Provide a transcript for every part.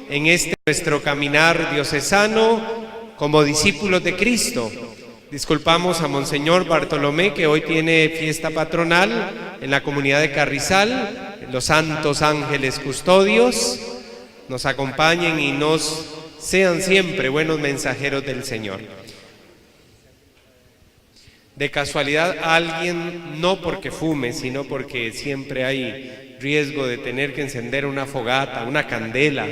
en este nuestro caminar diocesano como discípulos de Cristo. Disculpamos a Monseñor Bartolomé, que hoy tiene fiesta patronal en la comunidad de Carrizal. Los santos ángeles custodios nos acompañen y nos sean siempre buenos mensajeros del Señor. De casualidad, alguien, no porque fume, sino porque siempre hay riesgo de tener que encender una fogata, una candela.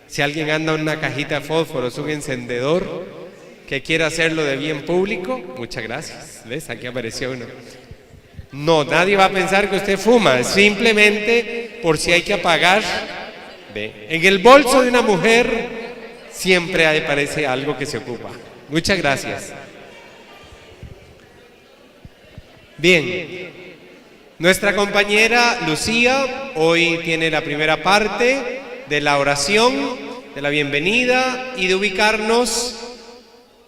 Si alguien anda en una cajita de fósforos, un encendedor, que quiera hacerlo de bien público, muchas gracias. ¿Ves? Aquí apareció uno. No, nadie va a pensar que usted fuma, simplemente por si hay que apagar. ¿Ve? En el bolso de una mujer siempre aparece algo que se ocupa. Muchas gracias. Bien, nuestra compañera Lucía hoy tiene la primera parte de la oración, de la bienvenida y de ubicarnos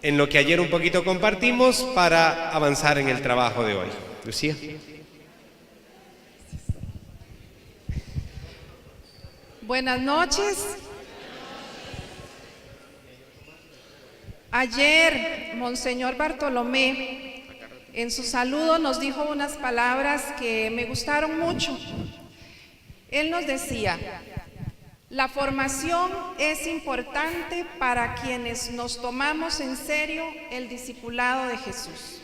en lo que ayer un poquito compartimos para avanzar en el trabajo de hoy. Lucía. Buenas noches. Ayer, Monseñor Bartolomé, en su saludo nos dijo unas palabras que me gustaron mucho. Él nos decía: la formación es importante para quienes nos tomamos en serio el discipulado de Jesús.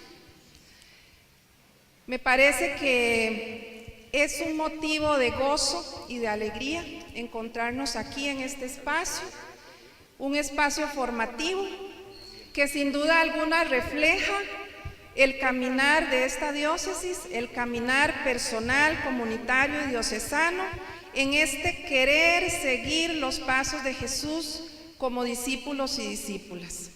Me parece que es un motivo de gozo y de alegría encontrarnos aquí en este espacio, un espacio formativo que sin duda alguna refleja el caminar de esta diócesis, el caminar personal, comunitario y diocesano, en este querer seguir los pasos de Jesús como discípulos y discípulas.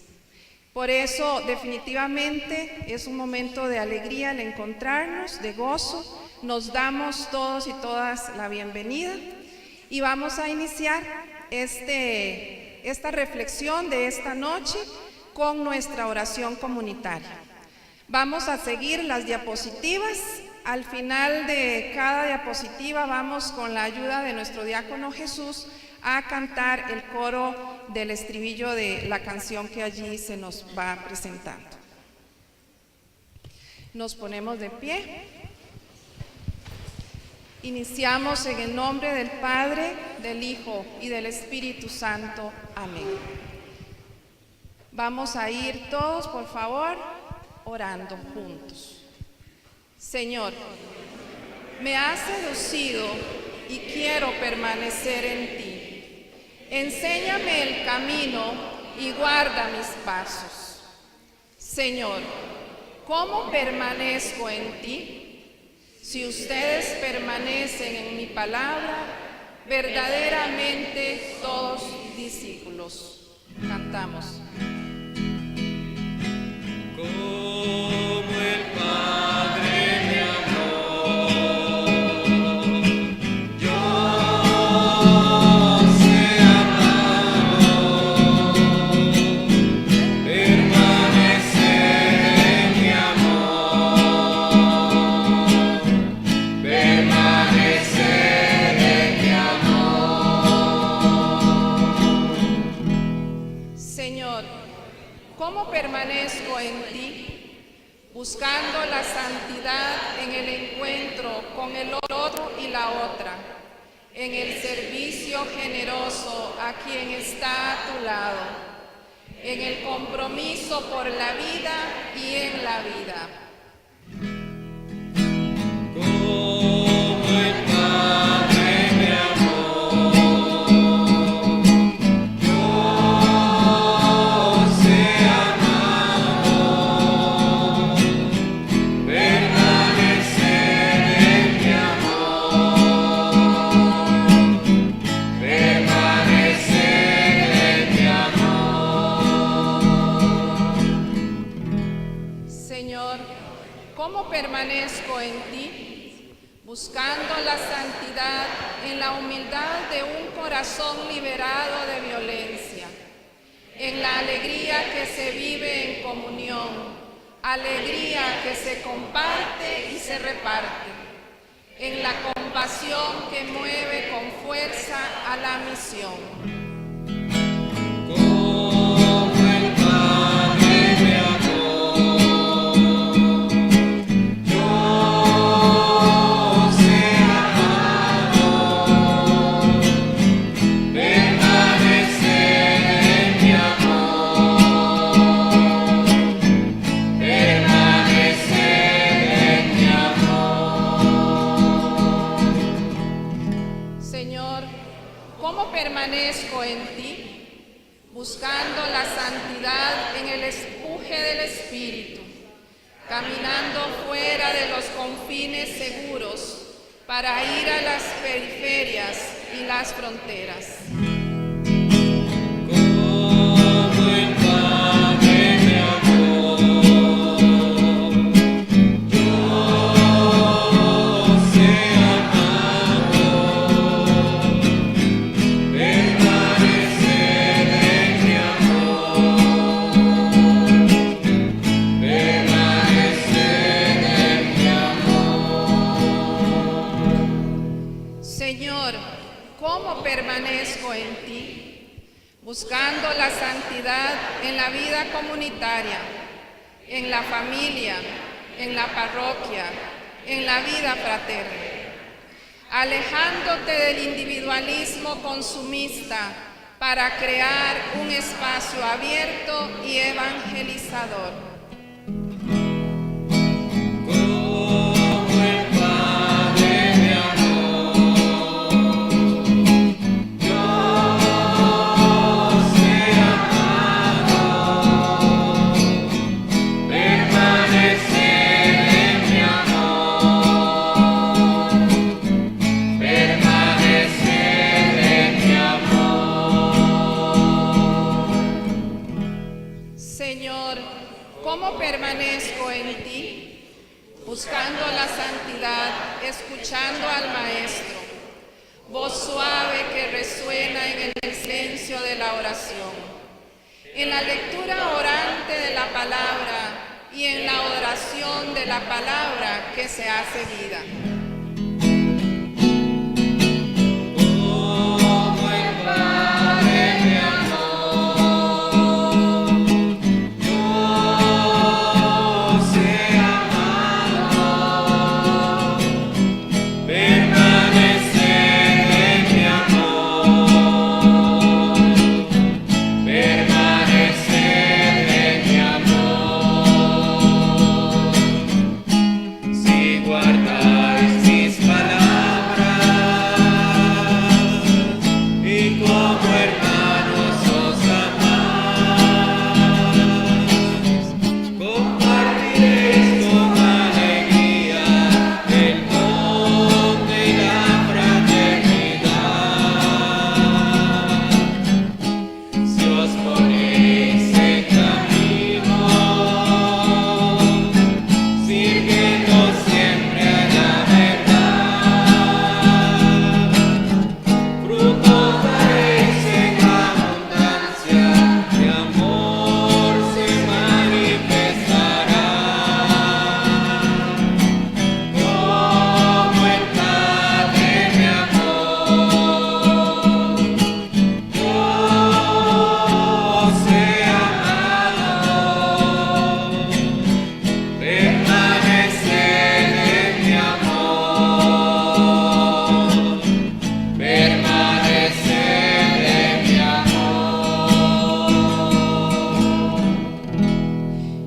Por eso, definitivamente, es un momento de alegría el encontrarnos, de gozo. Nos damos todos y todas la bienvenida y vamos a iniciar esta reflexión de esta noche con nuestra oración comunitaria. Vamos a seguir las diapositivas. Al final de cada diapositiva vamos, con la ayuda de nuestro diácono Jesús, a cantar el coro del estribillo de la canción que allí se nos va presentando. Nos ponemos de pie. Iniciamos en el nombre del Padre, del Hijo y del Espíritu Santo. Amén. Vamos a ir todos, por favor, orando juntos. Señor, me has seducido y quiero permanecer en ti. Enséñame el camino y guarda mis pasos. Señor, ¿cómo permanezco en ti? Si ustedes permanecen en mi palabra, verdaderamente todos discípulos. Cantamos. Como el Padre me amó, yo os he amado. Permanecer en mi amor, permanecer en mi amor. Señor, ¿cómo permanezco en ti? Buscando la santidad en el encuentro con el otro y la otra, en el servicio generoso a quien está a tu lado, en el compromiso por la vida y en la vida. Como el Padre me amó, yo os he amado. Permanecer en mi amor, permanecer en mi amor. Señor, ¿cómo permanezco en ti? Buscando la santidad en la humildad de un corazón liberado de violencia, en la alegría que se vive en comunión, alegría que se comparte y se reparte, en la compasión que mueve con fuerza a la misión. permanezco en ti, buscando la santidad en el empuje del Espíritu, caminando fuera de los confines seguros para ir a las periferias y las fronteras. Permanezco en ti, buscando la santidad en la vida comunitaria, en la familia, en la parroquia, en la vida fraterna, alejándote del individualismo consumista para crear un espacio abierto y evangelizador. Permanezco en ti, buscando la santidad, escuchando al Maestro, voz suave que resuena en el silencio de la oración, en la lectura orante de la palabra y en la oración de la palabra que se hace vida.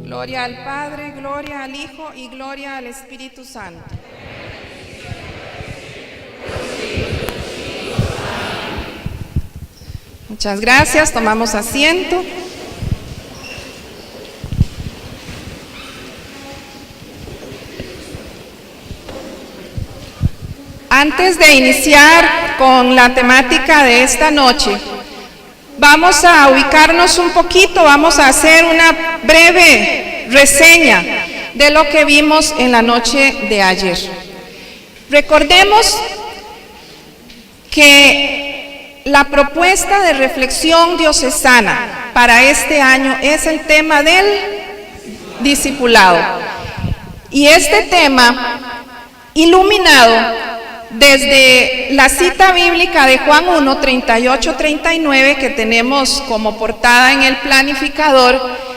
Gloria al Padre, gloria al Hijo y gloria al Espíritu Santo. Muchas gracias, tomamos asiento. Antes de iniciar con la temática de esta noche, vamos a ubicarnos un poquito, vamos a hacer una breve reseña de lo que vimos en la noche de ayer. Recordemos que la propuesta de reflexión diocesana para este año es el tema del discipulado. Y este tema, iluminado desde la cita bíblica de Juan 1, 38-39 que tenemos como portada en el planificador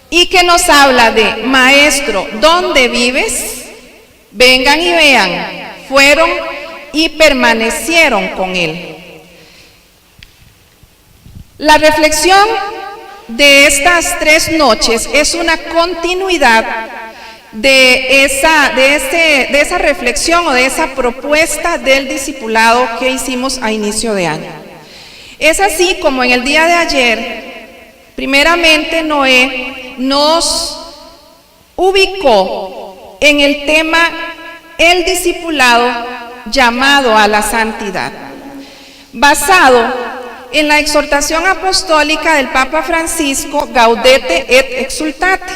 y que nos habla de: Maestro, ¿dónde vives? Vengan y vean. Fueron y permanecieron con él. La reflexión de estas 3 noches es una continuidad de esa reflexión o de esa propuesta del discipulado que hicimos a inicio de año. Es así como en el día de ayer, primeramente Noé nos ubicó en el tema el discipulado llamado a la santidad, basado en la exhortación apostólica del Papa Francisco, Gaudete et Exsultate.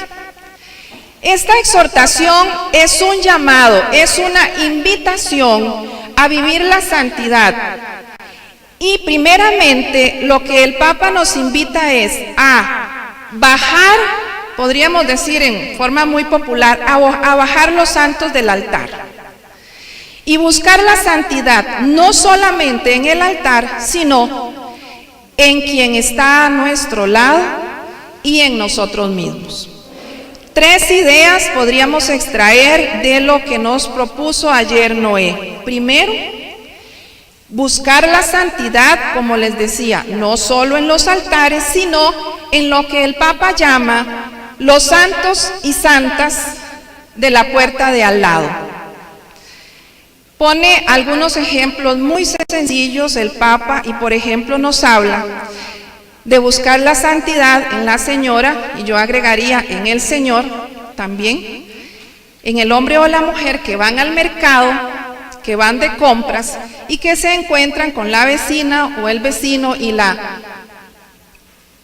Esta exhortación es un llamado, es una invitación a vivir la santidad. Y primeramente lo que el Papa nos invita es a bajar, podríamos decir en forma muy popular, a bajar los santos del altar. Y buscar la santidad no solamente en el altar, sino en quien está a nuestro lado y en nosotros mismos. 3 ideas podríamos extraer de lo que nos propuso ayer Noé. Primero, buscar la santidad, como les decía, no solo en los altares, sino en lo que el Papa llama los santos y santas de la puerta de al lado. Pone algunos ejemplos muy sencillos el Papa y por ejemplo nos habla de buscar la santidad en la señora, y yo agregaría en el señor también, en el hombre o la mujer que van al mercado, que van de compras y que se encuentran con la vecina o el vecino y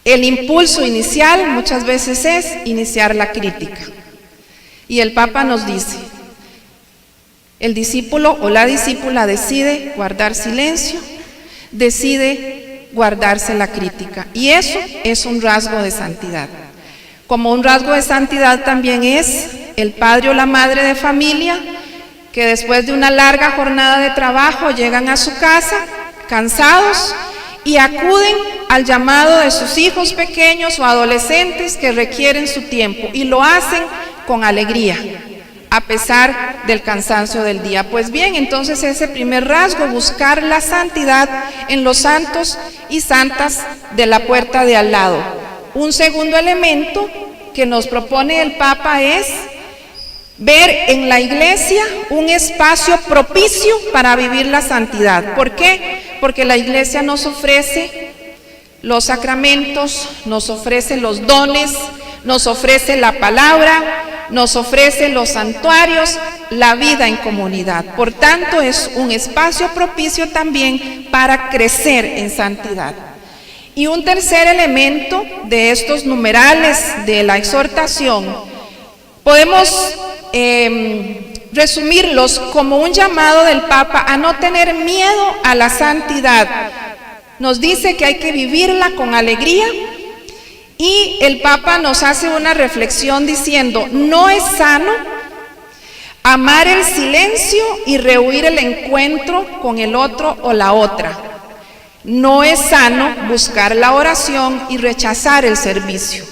el impulso inicial muchas veces es iniciar la crítica. Y el Papa nos dice, el discípulo o la discípula decide guardar silencio, decide guardarse la crítica. Y eso es un rasgo de santidad. Como un rasgo de santidad también es el padre o la madre de familia que después de una larga jornada de trabajo llegan a su casa cansados y acuden al llamado de sus hijos pequeños o adolescentes que requieren su tiempo y lo hacen con alegría, a pesar del cansancio del día. Pues bien, entonces ese primer rasgo, buscar la santidad en los santos y santas de la puerta de al lado. Un segundo elemento que nos propone el Papa es ver en la iglesia un espacio propicio para vivir la santidad. ¿Por qué? Porque la iglesia nos ofrece los sacramentos, nos ofrece los dones, nos ofrece la palabra, nos ofrece los santuarios, la vida en comunidad. Por tanto, es un espacio propicio también para crecer en santidad. Y un tercer elemento de estos numerales de la exhortación, podemos resumirlos como un llamado del Papa a no tener miedo a la santidad. Nos dice que hay que vivirla con alegría. Y el Papa nos hace una reflexión diciendo, no es sano amar el silencio y rehuir el encuentro con el otro o la otra. No es sano buscar la oración y rechazar el servicio.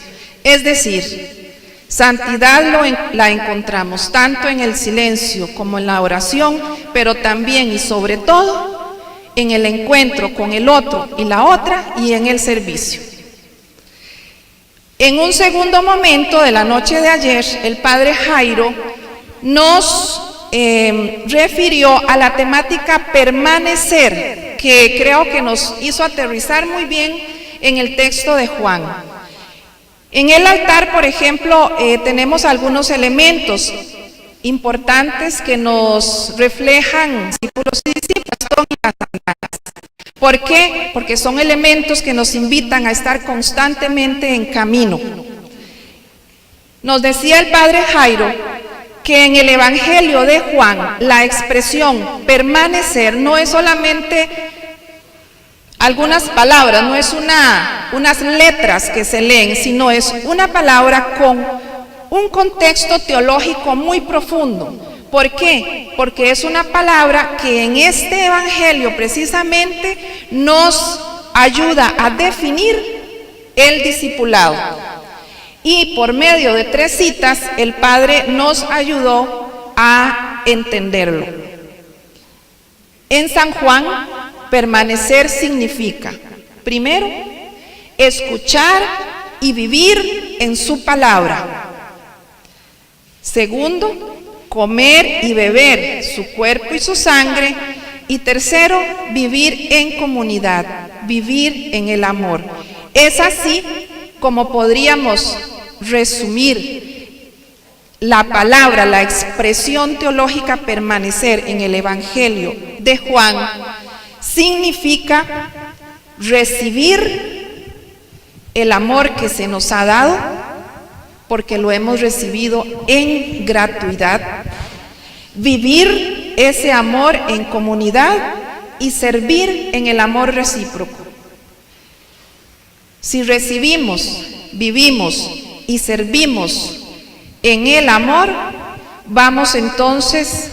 Es decir, santidad la encontramos tanto en el silencio como en la oración, pero también y sobre todo en el encuentro con el otro y la otra y en el servicio. En un segundo momento de la noche de ayer, el padre Jairo nos refirió a la temática permanecer, que creo que nos hizo aterrizar muy bien en el texto de Juan. En el altar, por ejemplo, tenemos algunos elementos importantes que nos reflejan discípulos y discípulas, son las sandalas. ¿Por qué? Porque son elementos que nos invitan a estar constantemente en camino. Nos decía el padre Jairo que en el Evangelio de Juan la expresión permanecer no es solamente algunas palabras, no es unas letras que se leen, sino es una palabra con un contexto teológico muy profundo. ¿Por qué? Porque es una palabra que en este Evangelio precisamente nos ayuda a definir el discipulado. Y por medio de 3 citas, el Padre nos ayudó a entenderlo. En San Juan, permanecer significa, primero, escuchar y vivir en su palabra. Segundo, comer y beber su cuerpo y su sangre. Y tercero, vivir en comunidad, vivir en el amor. Es así como podríamos resumir la palabra, la expresión teológica permanecer en el Evangelio de Juan. Significa recibir el amor que se nos ha dado, porque lo hemos recibido en gratuidad, vivir ese amor en comunidad y servir en el amor recíproco. Si recibimos, vivimos y servimos en el amor, vamos entonces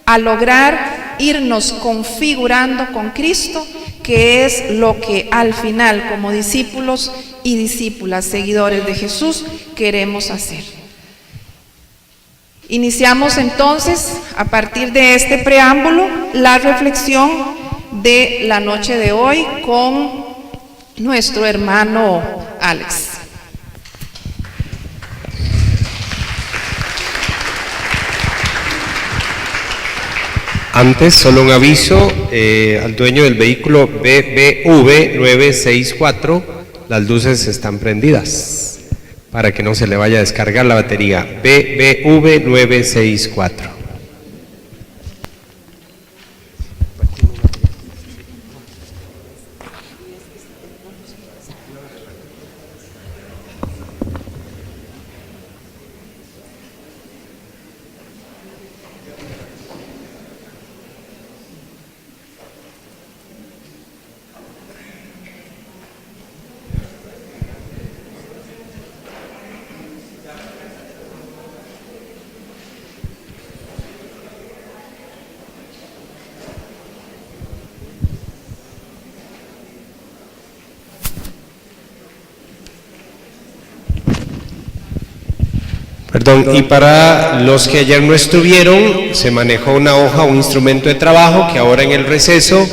a lograr irnos configurando con Cristo, que es lo que al final, como discípulos y discípulas, seguidores de Jesús, queremos hacer. Iniciamos entonces, a partir de este preámbulo, la reflexión de la noche de hoy con nuestro hermano Alex. Antes, solo un aviso al dueño del vehículo BBV 964, las luces están prendidas para que no se le vaya a descargar la batería. BBV 964. Perdón, y para los que ayer no estuvieron, se manejó una hoja, un instrumento de trabajo que ahora en el receso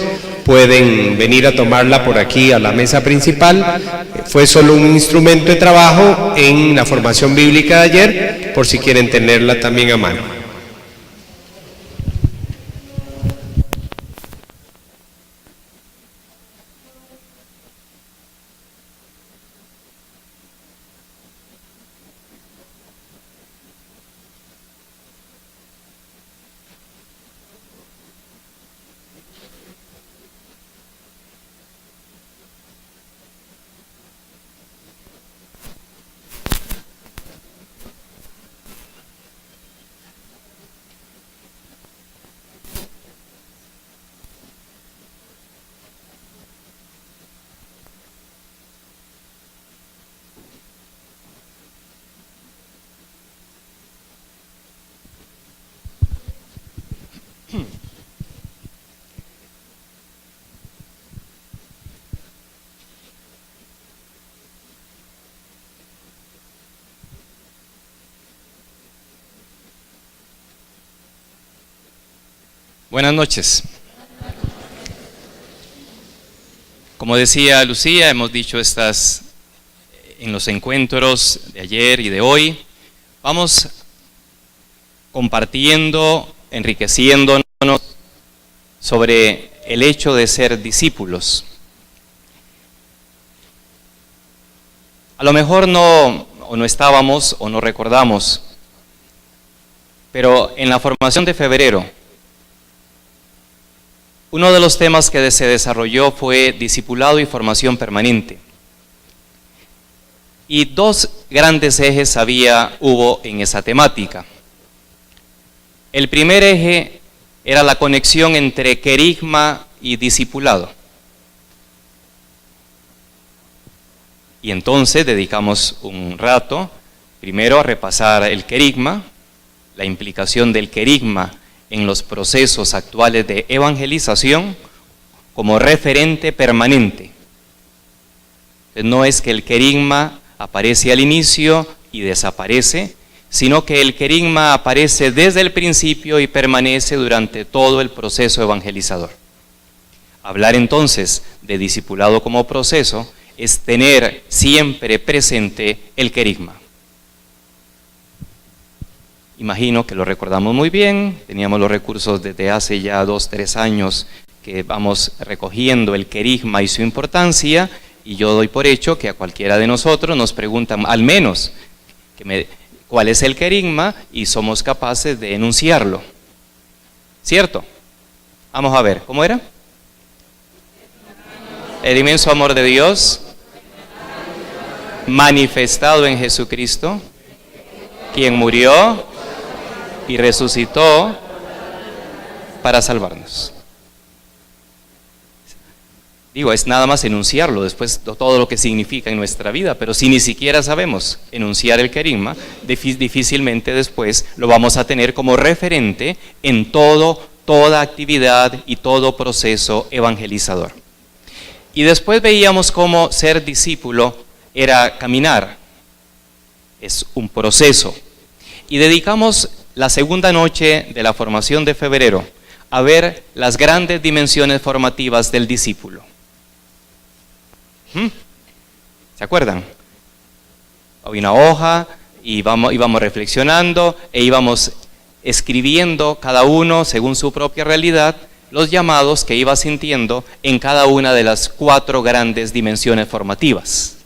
pueden venir a tomarla por aquí a la mesa principal. Fue solo un instrumento de trabajo en la formación bíblica de ayer, por si quieren tenerla también a mano. Buenas noches. Como decía Lucía, hemos dicho estas en los encuentros de ayer y de hoy. Vamos compartiendo, enriqueciéndonos sobre el hecho de ser discípulos. A lo mejor no estábamos o no recordamos, pero en la formación de febrero, uno de los temas que se desarrolló fue discipulado y formación permanente. Y dos grandes ejes hubo en esa temática. El primer eje era la conexión entre querigma y discipulado. Y entonces dedicamos un rato, primero a repasar el querigma, la implicación del querigma en los procesos actuales de evangelización como referente permanente. No es que el querigma aparece al inicio y desaparece, sino que el querigma aparece desde el principio y permanece durante todo el proceso evangelizador. Hablar entonces de discipulado como proceso es tener siempre presente el querigma. Imagino que lo recordamos muy bien, teníamos los recursos desde hace ya 2, 3 años que vamos recogiendo el querigma y su importancia, y yo doy por hecho que a cualquiera de nosotros nos preguntan al menos cuál es el querigma y somos capaces de enunciarlo. ¿Cierto? Vamos a ver, ¿cómo era? El inmenso amor de Dios manifestado en Jesucristo, quien murió y resucitó para salvarnos. Digo, es nada más enunciarlo, después todo lo que significa en nuestra vida, pero si ni siquiera sabemos enunciar el querigma, difícilmente después lo vamos a tener como referente en toda actividad y todo proceso evangelizador. Y después veíamos cómo ser discípulo era caminar, es un proceso. Y dedicamos la segunda noche de la formación de febrero a ver las grandes dimensiones formativas del discípulo. ¿Se acuerdan? Había una hoja y íbamos reflexionando e íbamos escribiendo cada uno según su propia realidad los llamados que iba sintiendo en cada una de las 4 grandes dimensiones formativas.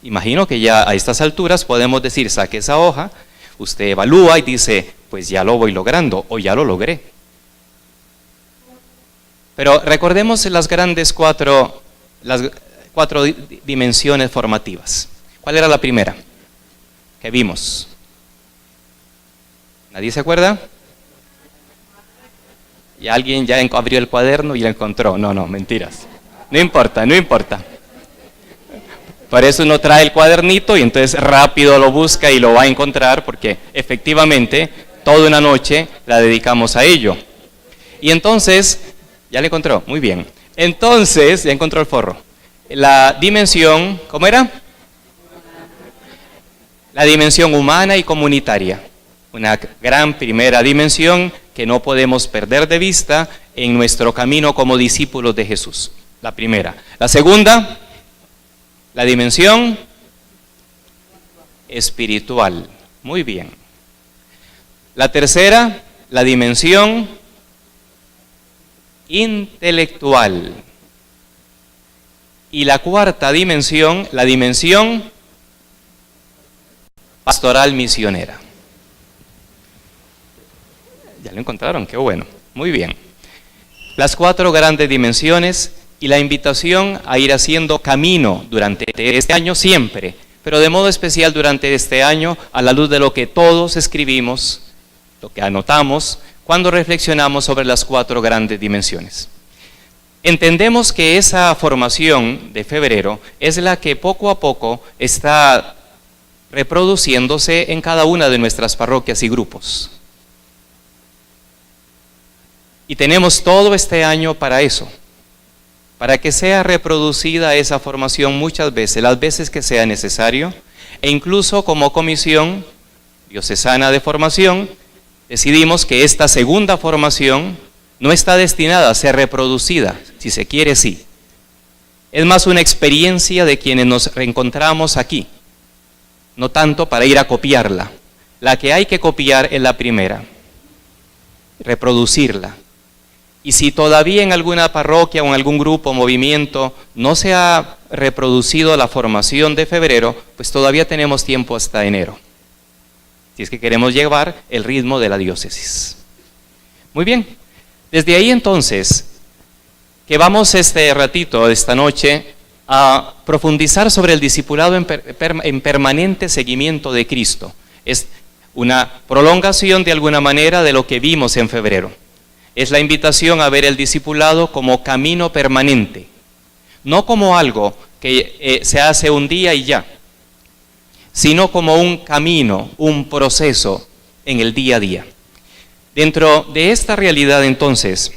Imagino que ya a estas alturas podemos decir, saque esa hoja, usted evalúa y dice, pues ya lo voy logrando o ya lo logré. Pero recordemos las cuatro dimensiones formativas. ¿Cuál era la primera que vimos? ¿Nadie se acuerda? Y alguien ya abrió el cuaderno y lo encontró. No, mentiras. No importa. Por eso uno trae el cuadernito y entonces rápido lo busca y lo va a encontrar, porque efectivamente toda una noche la dedicamos a ello. Y entonces, ya lo encontró, muy bien. Entonces, ya encontró el forro. La dimensión, ¿cómo era? La dimensión humana y comunitaria. Una gran primera dimensión que no podemos perder de vista en nuestro camino como discípulos de Jesús. La primera. La segunda, la dimensión espiritual. Muy bien. La tercera, la dimensión intelectual. Y la cuarta dimensión, la dimensión pastoral misionera. ¿Ya lo encontraron? Qué bueno. Muy bien. Las 4 grandes dimensiones y la invitación a ir haciendo camino durante este año siempre, pero de modo especial durante este año a la luz de lo que todos escribimos, lo que anotamos, cuando reflexionamos sobre las 4 grandes dimensiones. Entendemos que esa formación de febrero es la que poco a poco está reproduciéndose en cada una de nuestras parroquias y grupos. Y tenemos todo este año para eso, para que sea reproducida esa formación muchas veces, las veces que sea necesario, e incluso como comisión diocesana de formación, decidimos que esta segunda formación no está destinada a ser reproducida, si se quiere sí. Es más una experiencia de quienes nos reencontramos aquí, no tanto para ir a copiarla. La que hay que copiar es la primera, reproducirla. Y si todavía en alguna parroquia o en algún grupo o movimiento no se ha reproducido la formación de febrero, pues todavía tenemos tiempo hasta enero, si es que queremos llevar el ritmo de la diócesis. Muy bien, desde ahí entonces, que vamos este ratito, esta noche, a profundizar sobre el discipulado en permanente seguimiento de Cristo. Es una prolongación de alguna manera de lo que vimos en febrero. Es la invitación a ver el discipulado como camino permanente, no como algo que se hace un día y ya, sino como un camino, un proceso en el día a día. Dentro de esta realidad entonces,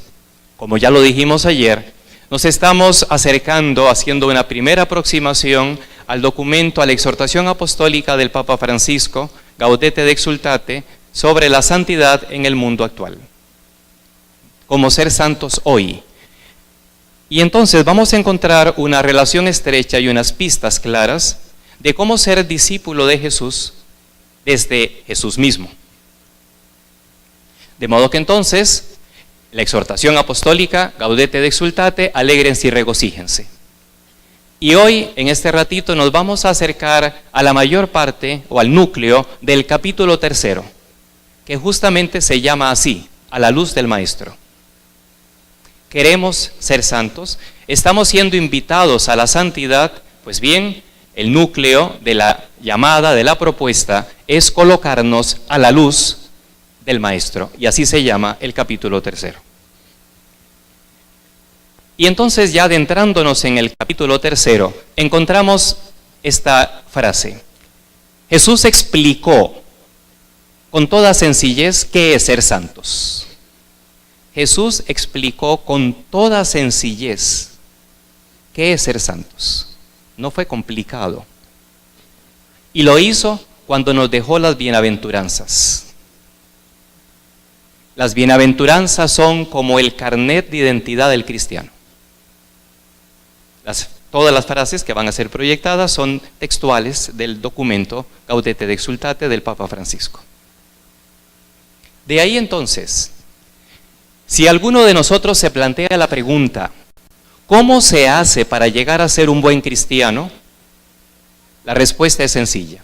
como ya lo dijimos ayer, nos estamos acercando, haciendo una primera aproximación al documento, a la exhortación apostólica del Papa Francisco, Gaudete et Exsultate, sobre la santidad en el mundo actual. Como ser santos hoy. Y entonces vamos a encontrar una relación estrecha y unas pistas claras de cómo ser discípulo de Jesús desde Jesús mismo. De modo que entonces, la exhortación apostólica, Gaudete et exsultate, alégrense y regocíjense. Y hoy, en este ratito, nos vamos a acercar a la mayor parte, o al núcleo, del capítulo 3, que justamente se llama así, a la luz del Maestro. Queremos ser santos, estamos siendo invitados a la santidad, pues bien, el núcleo de la llamada, de la propuesta, es colocarnos a la luz del Maestro, y así se llama el capítulo 3. Y entonces, ya adentrándonos en el capítulo 3, encontramos esta frase. Jesús explicó con toda sencillez qué es ser santos. Jesús explicó con toda sencillez qué es ser santos. No fue complicado. Y lo hizo cuando nos dejó las bienaventuranzas. Las bienaventuranzas son como el carnet de identidad del cristiano. Todas las frases que van a ser proyectadas son textuales del documento Gaudete et exsultate del Papa Francisco. De ahí entonces, si alguno de nosotros se plantea la pregunta, ¿cómo se hace para llegar a ser un buen cristiano? La respuesta es sencilla.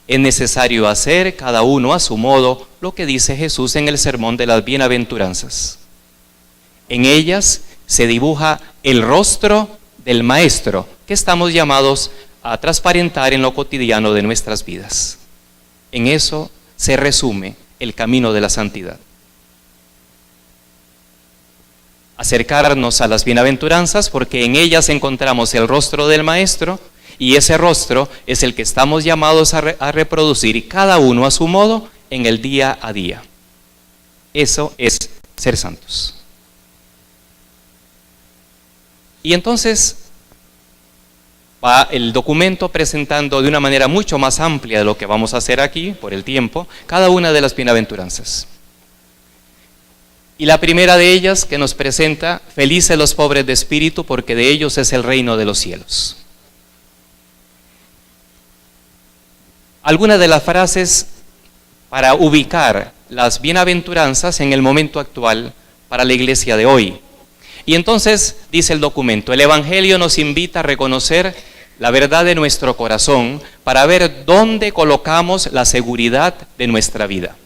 Es necesario hacer cada uno a su modo lo que dice Jesús en el sermón de las bienaventuranzas. En ellas se dibuja el rostro del Maestro que estamos llamados a transparentar en lo cotidiano de nuestras vidas. En eso se resume el camino de la santidad. Acercarnos a las bienaventuranzas porque en ellas encontramos el rostro del Maestro, y ese rostro es el que estamos llamados a reproducir, y cada uno a su modo en el día a día. Eso es ser santos. Y entonces va el documento presentando de una manera mucho más amplia de lo que vamos a hacer aquí, por el tiempo, cada una de las bienaventuranzas. Y la primera de ellas que nos presenta, felices los pobres de espíritu, porque de ellos es el reino de los cielos. Algunas de las frases para ubicar las bienaventuranzas en el momento actual para la iglesia de hoy. Y entonces dice el documento, el Evangelio nos invita a reconocer la verdad de nuestro corazón para ver dónde colocamos la seguridad de nuestra vida.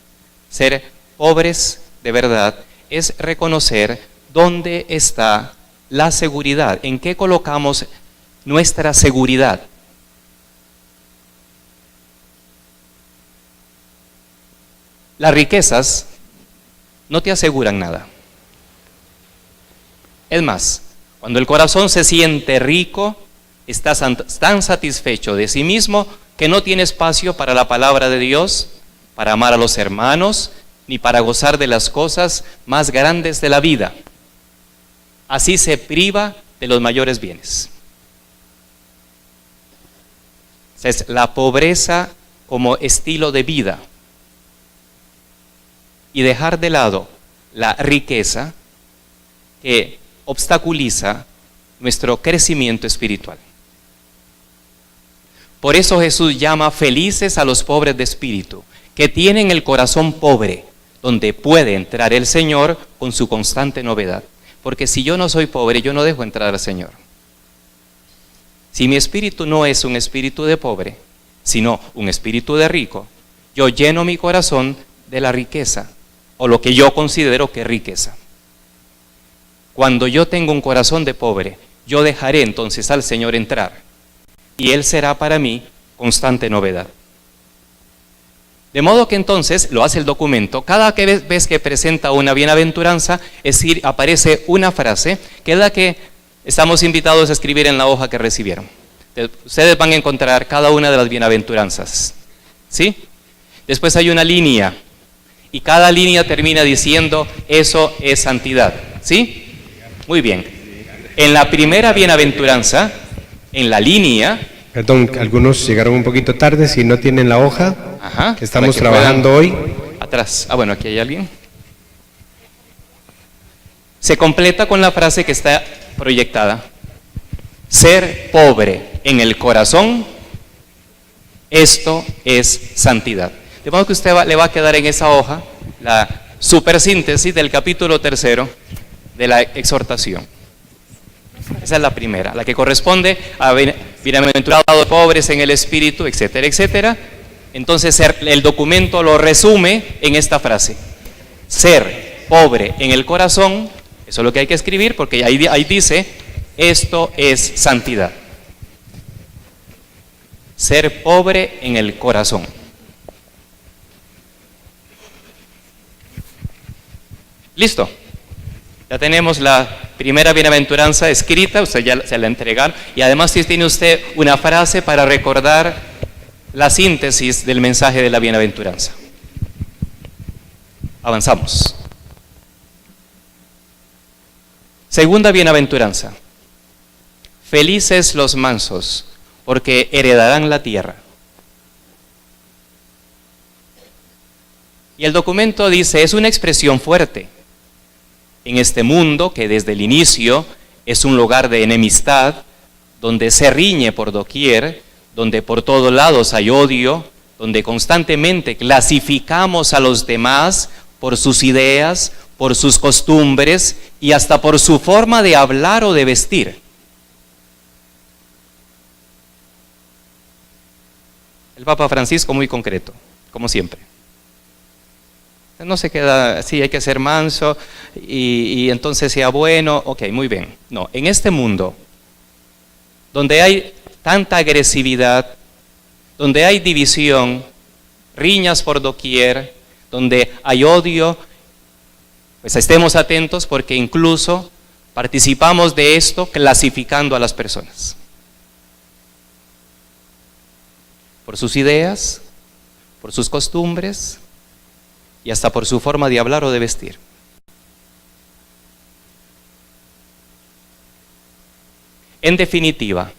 Ser pobres de verdad es reconocer dónde está la seguridad, en qué colocamos nuestra seguridad. Las riquezas no te aseguran nada. Es más, cuando el corazón se siente rico, está tan satisfecho de sí mismo que no tiene espacio para la palabra de Dios, para amar a los hermanos, ni para gozar de las cosas más grandes de la vida. Así se priva de los mayores bienes. Es la pobreza como estilo de vida. Y dejar de lado la riqueza que obstaculiza nuestro crecimiento espiritual. Por eso Jesús llama felices a los pobres de espíritu, que tienen el corazón pobre, donde puede entrar el Señor con su constante novedad. Porque si yo no soy pobre, yo no dejo entrar al Señor. Si mi espíritu no es un espíritu de pobre, sino un espíritu de rico, yo lleno mi corazón de la riqueza, o lo que yo considero que es riqueza. Cuando yo tengo un corazón de pobre, yo dejaré entonces al Señor entrar, y Él será para mí constante novedad. De modo que entonces, lo hace el documento, cada vez que presenta una bienaventuranza, es decir, aparece una frase, que es la que estamos invitados a escribir en la hoja que recibieron. Ustedes van a encontrar cada una de las bienaventuranzas, ¿sí? Después hay una línea, y cada línea termina diciendo, eso es santidad, ¿sí? Muy bien. En la primera bienaventuranza, en la línea... Perdón, algunos llegaron un poquito tarde, si no tienen la hoja, Ajá, que estamos que trabajando hoy. Atrás. Bueno, aquí hay alguien. Se completa con la frase que está proyectada. Ser pobre en el corazón Esto es santidad. De modo que usted le va a quedar en esa hoja la supersíntesis del capítulo 3 de la exhortación. Esa es la primera, la que corresponde a bienaventurados pobres en el espíritu, etcétera, etcétera. Entonces el documento lo resume en esta frase: ser pobre en el corazón. Eso es lo que hay que escribir, porque ahí dice, esto es santidad. Ser pobre en el corazón. Listo. Ya tenemos la primera bienaventuranza escrita, usted ya se la entregaron, y además tiene usted una frase para recordar la síntesis del mensaje de la bienaventuranza. Avanzamos. Segunda bienaventuranza. Felices los mansos, porque heredarán la tierra. Y el documento dice, es una expresión fuerte. En este mundo que desde el inicio es un lugar de enemistad, donde se riñe por doquier, donde por todos lados hay odio, donde constantemente clasificamos a los demás por sus ideas, por sus costumbres y hasta por su forma de hablar o de vestir. El Papa Francisco muy concreto, como siempre. No se queda así, hay que ser manso y entonces sea bueno, ok, muy bien. No, en este mundo, donde hay tanta agresividad, donde hay división, riñas por doquier, donde hay odio, pues estemos atentos porque incluso participamos de esto clasificando a las personas. Por sus ideas, por sus costumbres y hasta por su forma de hablar o de vestir. En definitiva,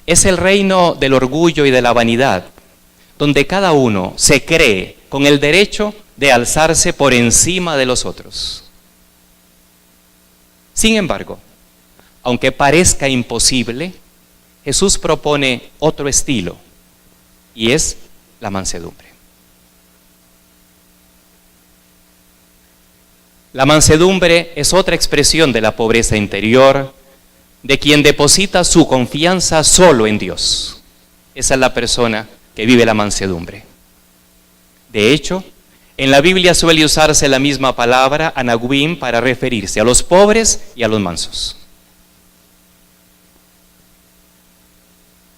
es el reino del orgullo y de la vanidad, donde cada uno se cree con el derecho de alzarse por encima de los otros. Sin embargo, aunque parezca imposible, Jesús propone otro estilo, y es la mansedumbre. La mansedumbre es otra expresión de la pobreza interior, de quien deposita su confianza solo en Dios. Esa es la persona que vive la mansedumbre. De hecho, en la Biblia suele usarse la misma palabra, anaguim, para referirse a los pobres y a los mansos.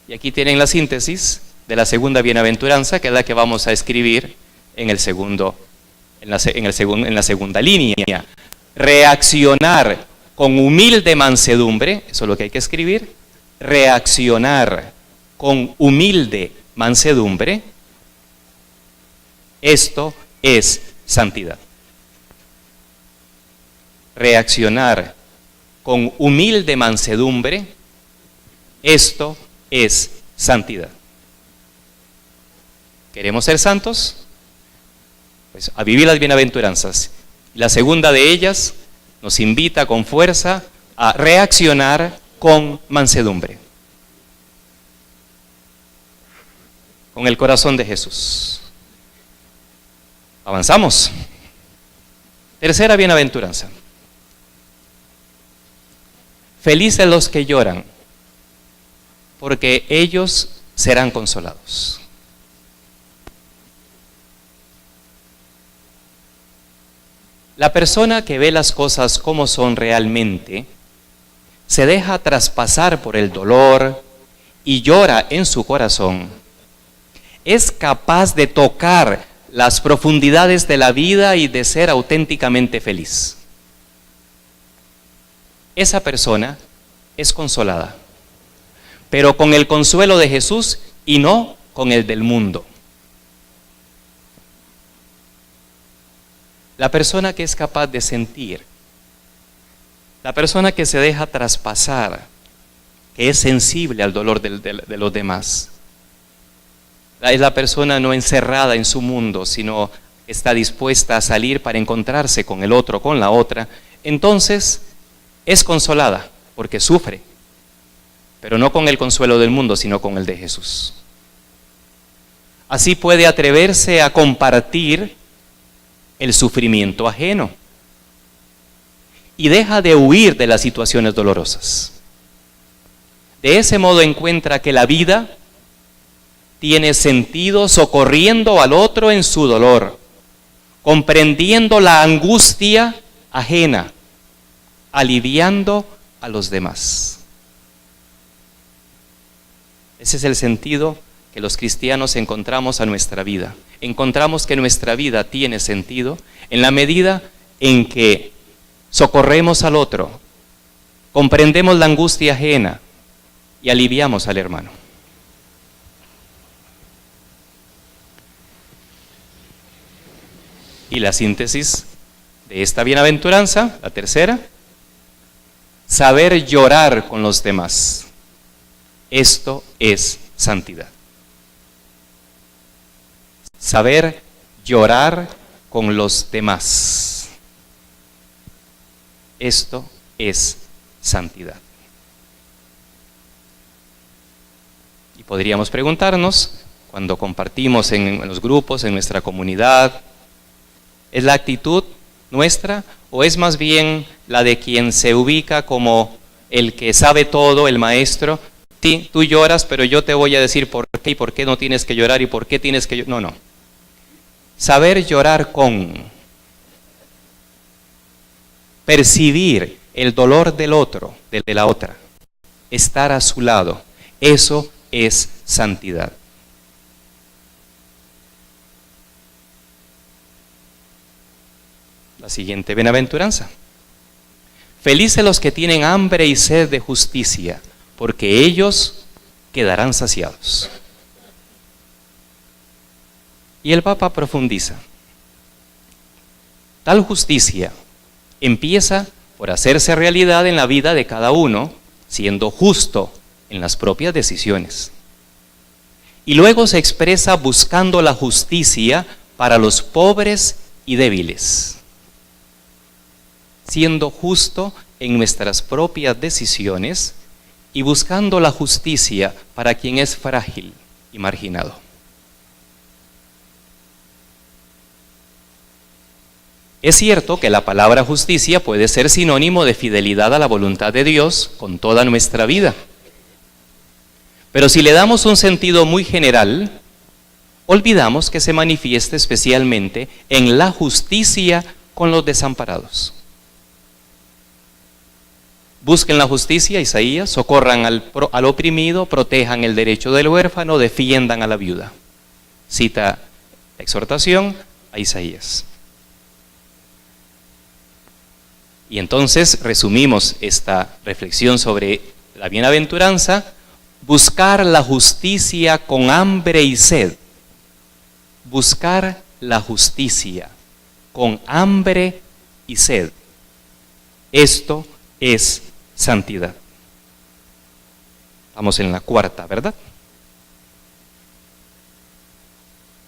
Y aquí tienen la síntesis de la segunda bienaventuranza, que es la que vamos a escribir en la segunda línea. Reaccionar con humilde mansedumbre, eso es lo que hay que escribir. Reaccionar con humilde mansedumbre, esto es santidad. Reaccionar con humilde mansedumbre, esto es santidad. ¿Queremos ser santos? Pues a vivir las bienaventuranzas. La segunda de ellas nos invita con fuerza a reaccionar con mansedumbre, con el corazón de Jesús. Avanzamos. Tercera bienaventuranza. Felices los que lloran, porque ellos serán consolados. La persona que ve las cosas como son realmente, se deja traspasar por el dolor y llora en su corazón, es capaz de tocar las profundidades de la vida y de ser auténticamente feliz. Esa persona es consolada, pero con el consuelo de Jesús y no con el del mundo. La persona que es capaz de sentir, la persona que se deja traspasar, que es sensible al dolor de los demás, es la persona no encerrada en su mundo, sino está dispuesta a salir para encontrarse con el otro, con la otra. Entonces es consolada porque sufre, pero no con el consuelo del mundo, sino con el de Jesús. así puede atreverse a compartir el sufrimiento ajeno y deja de huir de las situaciones dolorosas. De ese modo encuentra que la vida tiene sentido socorriendo al otro en su dolor, comprendiendo la angustia ajena, aliviando a los demás. Ese es el sentido que los cristianos encontramos a nuestra vida. Encontramos que nuestra vida tiene sentido en la medida en que socorremos al otro, comprendemos la angustia ajena y aliviamos al hermano. Y la síntesis de esta bienaventuranza, la tercera, saber llorar con los demás. Esto es santidad. Saber llorar con los demás. Esto es santidad. Y podríamos preguntarnos, cuando compartimos en los grupos, en nuestra comunidad, ¿es la actitud nuestra o es más bien la de quien se ubica como el que sabe todo, el maestro? Sí, tú lloras, pero yo te voy a decir por qué y por qué no tienes que llorar y por qué tienes que llorar. No. Saber llorar con, percibir el dolor del otro, de la otra, estar a su lado, eso es santidad. La siguiente bienaventuranza. Felices los que tienen hambre y sed de justicia, porque ellos quedarán saciados. Y el Papa profundiza. Tal justicia empieza por hacerse realidad en la vida de cada uno, siendo justo en las propias decisiones. Y luego se expresa buscando la justicia para los pobres y débiles, siendo justo en nuestras propias decisiones y buscando la justicia para quien es frágil y marginado. Es cierto que la palabra justicia puede ser sinónimo de fidelidad a la voluntad de Dios con toda nuestra vida. Pero si le damos un sentido muy general, olvidamos que se manifiesta especialmente en la justicia con los desamparados. Busquen la justicia, Isaías, socorran al oprimido, protejan el derecho del huérfano, defiendan a la viuda. Cita la exhortación a Isaías. Y entonces resumimos esta reflexión sobre la bienaventuranza: buscar la justicia con hambre y sed. Buscar la justicia con hambre y sed. Esto es santidad. Vamos en la cuarta, ¿verdad?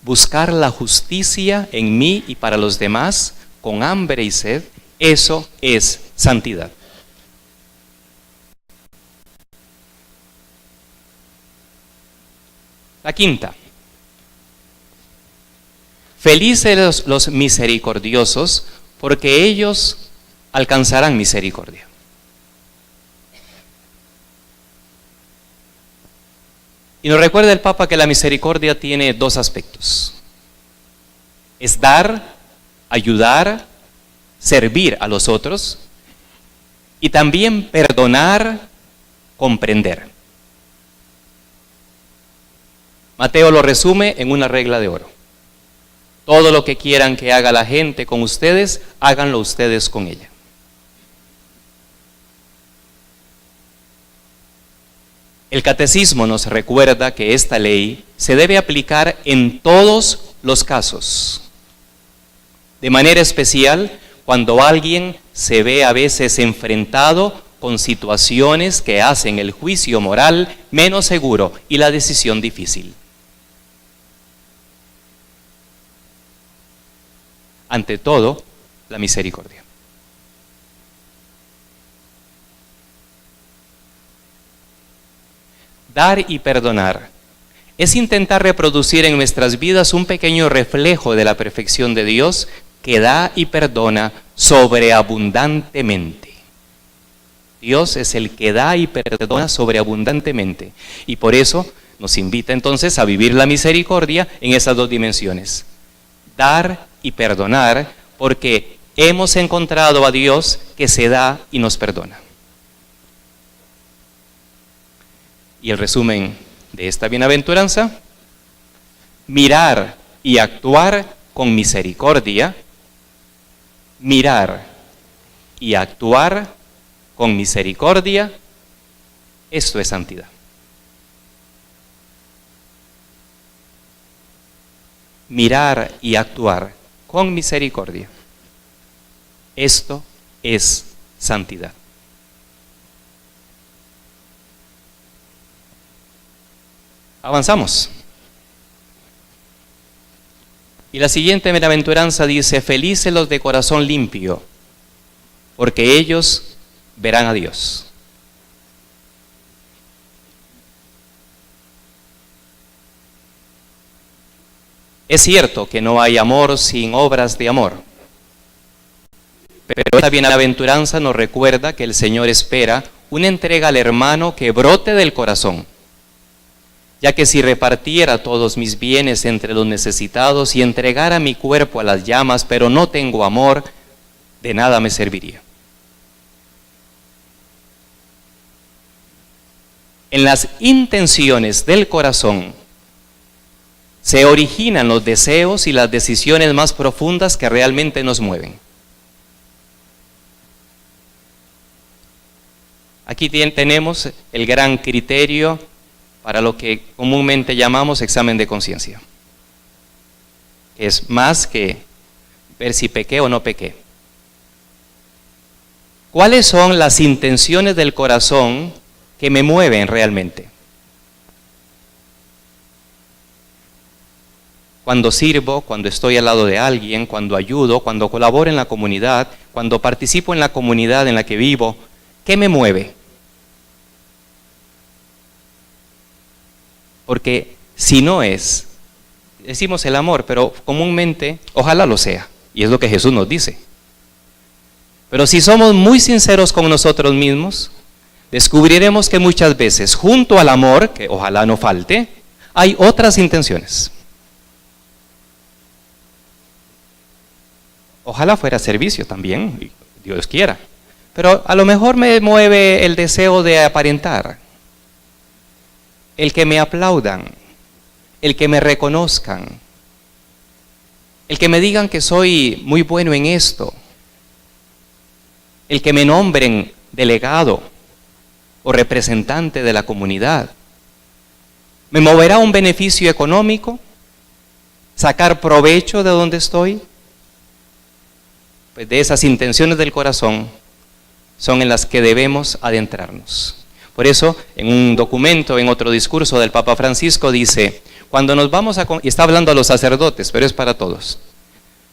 Buscar la justicia en mí y para los demás con hambre y sed. Eso es santidad. La quinta. Felices los misericordiosos, porque ellos alcanzarán misericordia. Y nos recuerda el Papa que la misericordia tiene dos aspectos. Es dar, ayudar, servir a los otros, y también perdonar, comprender. Mateo lo resume en una regla de oro. Todo lo que quieran que haga la gente con ustedes, háganlo ustedes con ella. El catecismo nos recuerda que esta ley se debe aplicar en todos los casos. De manera especial, cuando alguien se ve a veces enfrentado con situaciones que hacen el juicio moral menos seguro y la decisión difícil. Ante todo, la misericordia. Dar y perdonar es intentar reproducir en nuestras vidas un pequeño reflejo de la perfección de Dios que da y perdona sobreabundantemente. Dios es el que da y perdona sobreabundantemente. Y por eso nos invita entonces a vivir la misericordia en esas dos dimensiones. Dar y perdonar, porque hemos encontrado a Dios que se da y nos perdona. Y el resumen de esta bienaventuranza: mirar y actuar con misericordia, mirar y actuar con misericordia, esto es santidad. Mirar y actuar con misericordia, esto es santidad. Avanzamos. Y la siguiente bienaventuranza dice: felices los de corazón limpio, porque ellos verán a Dios. Es cierto que no hay amor sin obras de amor, pero esta bienaventuranza nos recuerda que el Señor espera una entrega al hermano que brote del corazón, ya que si repartiera todos mis bienes entre los necesitados y entregara mi cuerpo a las llamas, pero no tengo amor, de nada me serviría. En las intenciones del corazón se originan los deseos y las decisiones más profundas que realmente nos mueven. Aquí tenemos el gran criterio para lo que comúnmente llamamos examen de conciencia. Es más que ver si pequé o no pequé. ¿Cuáles son las intenciones del corazón que me mueven realmente? Cuando sirvo, cuando estoy al lado de alguien, cuando ayudo, cuando colaboro en la comunidad, cuando participo en la comunidad en la que vivo, ¿qué me mueve? Porque si no es, decimos el amor, pero comúnmente, ojalá lo sea, y es lo que Jesús nos dice. Pero si somos muy sinceros con nosotros mismos, descubriremos que muchas veces, junto al amor, que ojalá no falte, hay otras intenciones. Ojalá fuera servicio también, Dios quiera. Pero a lo mejor me mueve el deseo de aparentar, el que me aplaudan, el que me reconozcan, el que me digan que soy muy bueno en esto, el que me nombren delegado o representante de la comunidad. ¿Me moverá un beneficio económico? ¿Sacar provecho de donde estoy? Pues de esas intenciones del corazón son en las que debemos adentrarnos. Por eso, en un documento, en otro discurso del Papa Francisco, dice, cuando nos vamos a, y está hablando a los sacerdotes, pero es para todos,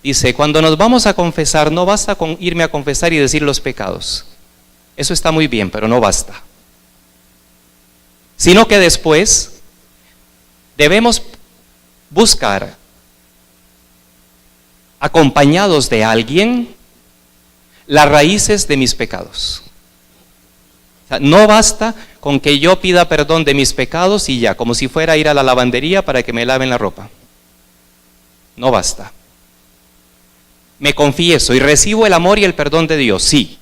dice, cuando nos vamos a confesar, no basta con irme a confesar y decir los pecados. Eso está muy bien, pero no basta. Sino que después debemos buscar, acompañados de alguien, las raíces de mis pecados. O sea, no basta con que yo pida perdón de mis pecados y ya, como si fuera a ir a la lavandería para que me laven la ropa. No basta. Me confieso y recibo el amor y el perdón de Dios, sí.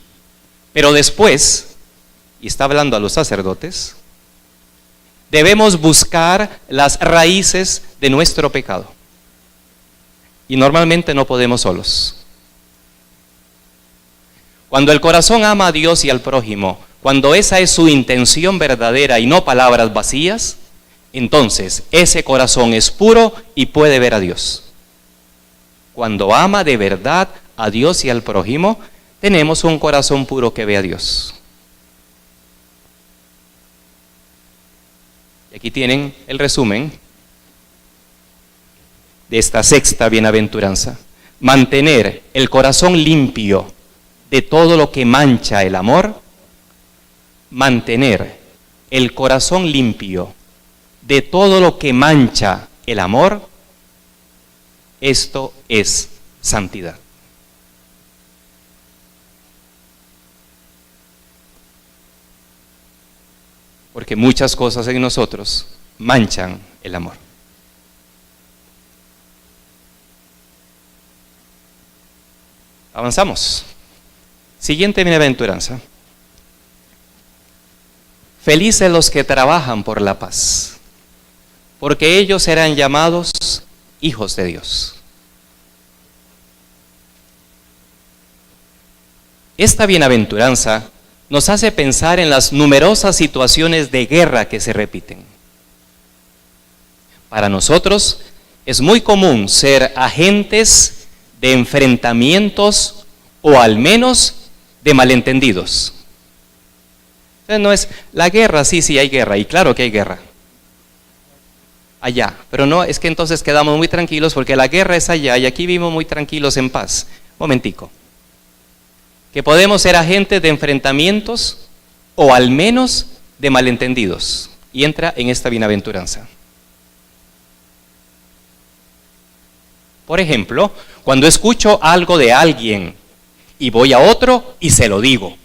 Pero después, y está hablando a los sacerdotes, debemos buscar las raíces de nuestro pecado. Y normalmente no podemos solos. Cuando el corazón ama a Dios y al prójimo, cuando esa es su intención verdadera y no palabras vacías, entonces ese corazón es puro y puede ver a Dios. Cuando ama de verdad a Dios y al prójimo, tenemos un corazón puro que ve a Dios. Y aquí tienen el resumen de esta sexta bienaventuranza: mantener el corazón limpio de todo lo que mancha el amor, mantener el corazón limpio de todo lo que mancha el amor, esto es santidad. Porque muchas cosas en nosotros manchan el amor. Avanzamos. Siguiente bienaventuranza. Felices los que trabajan por la paz, porque ellos serán llamados hijos de Dios. Esta bienaventuranza nos hace pensar en las numerosas situaciones de guerra que se repiten. Para nosotros es muy común ser agentes de enfrentamientos o al menos de malentendidos. Entonces no es la guerra, sí hay guerra, y claro que hay guerra allá, pero no es que entonces quedamos muy tranquilos porque la guerra es allá y aquí vivimos muy tranquilos en paz. Momentico. Que podemos ser agentes de enfrentamientos o al menos de malentendidos, y entra en esta bienaventuranza. Por ejemplo, cuando escucho algo de alguien y voy a otro y se lo digo,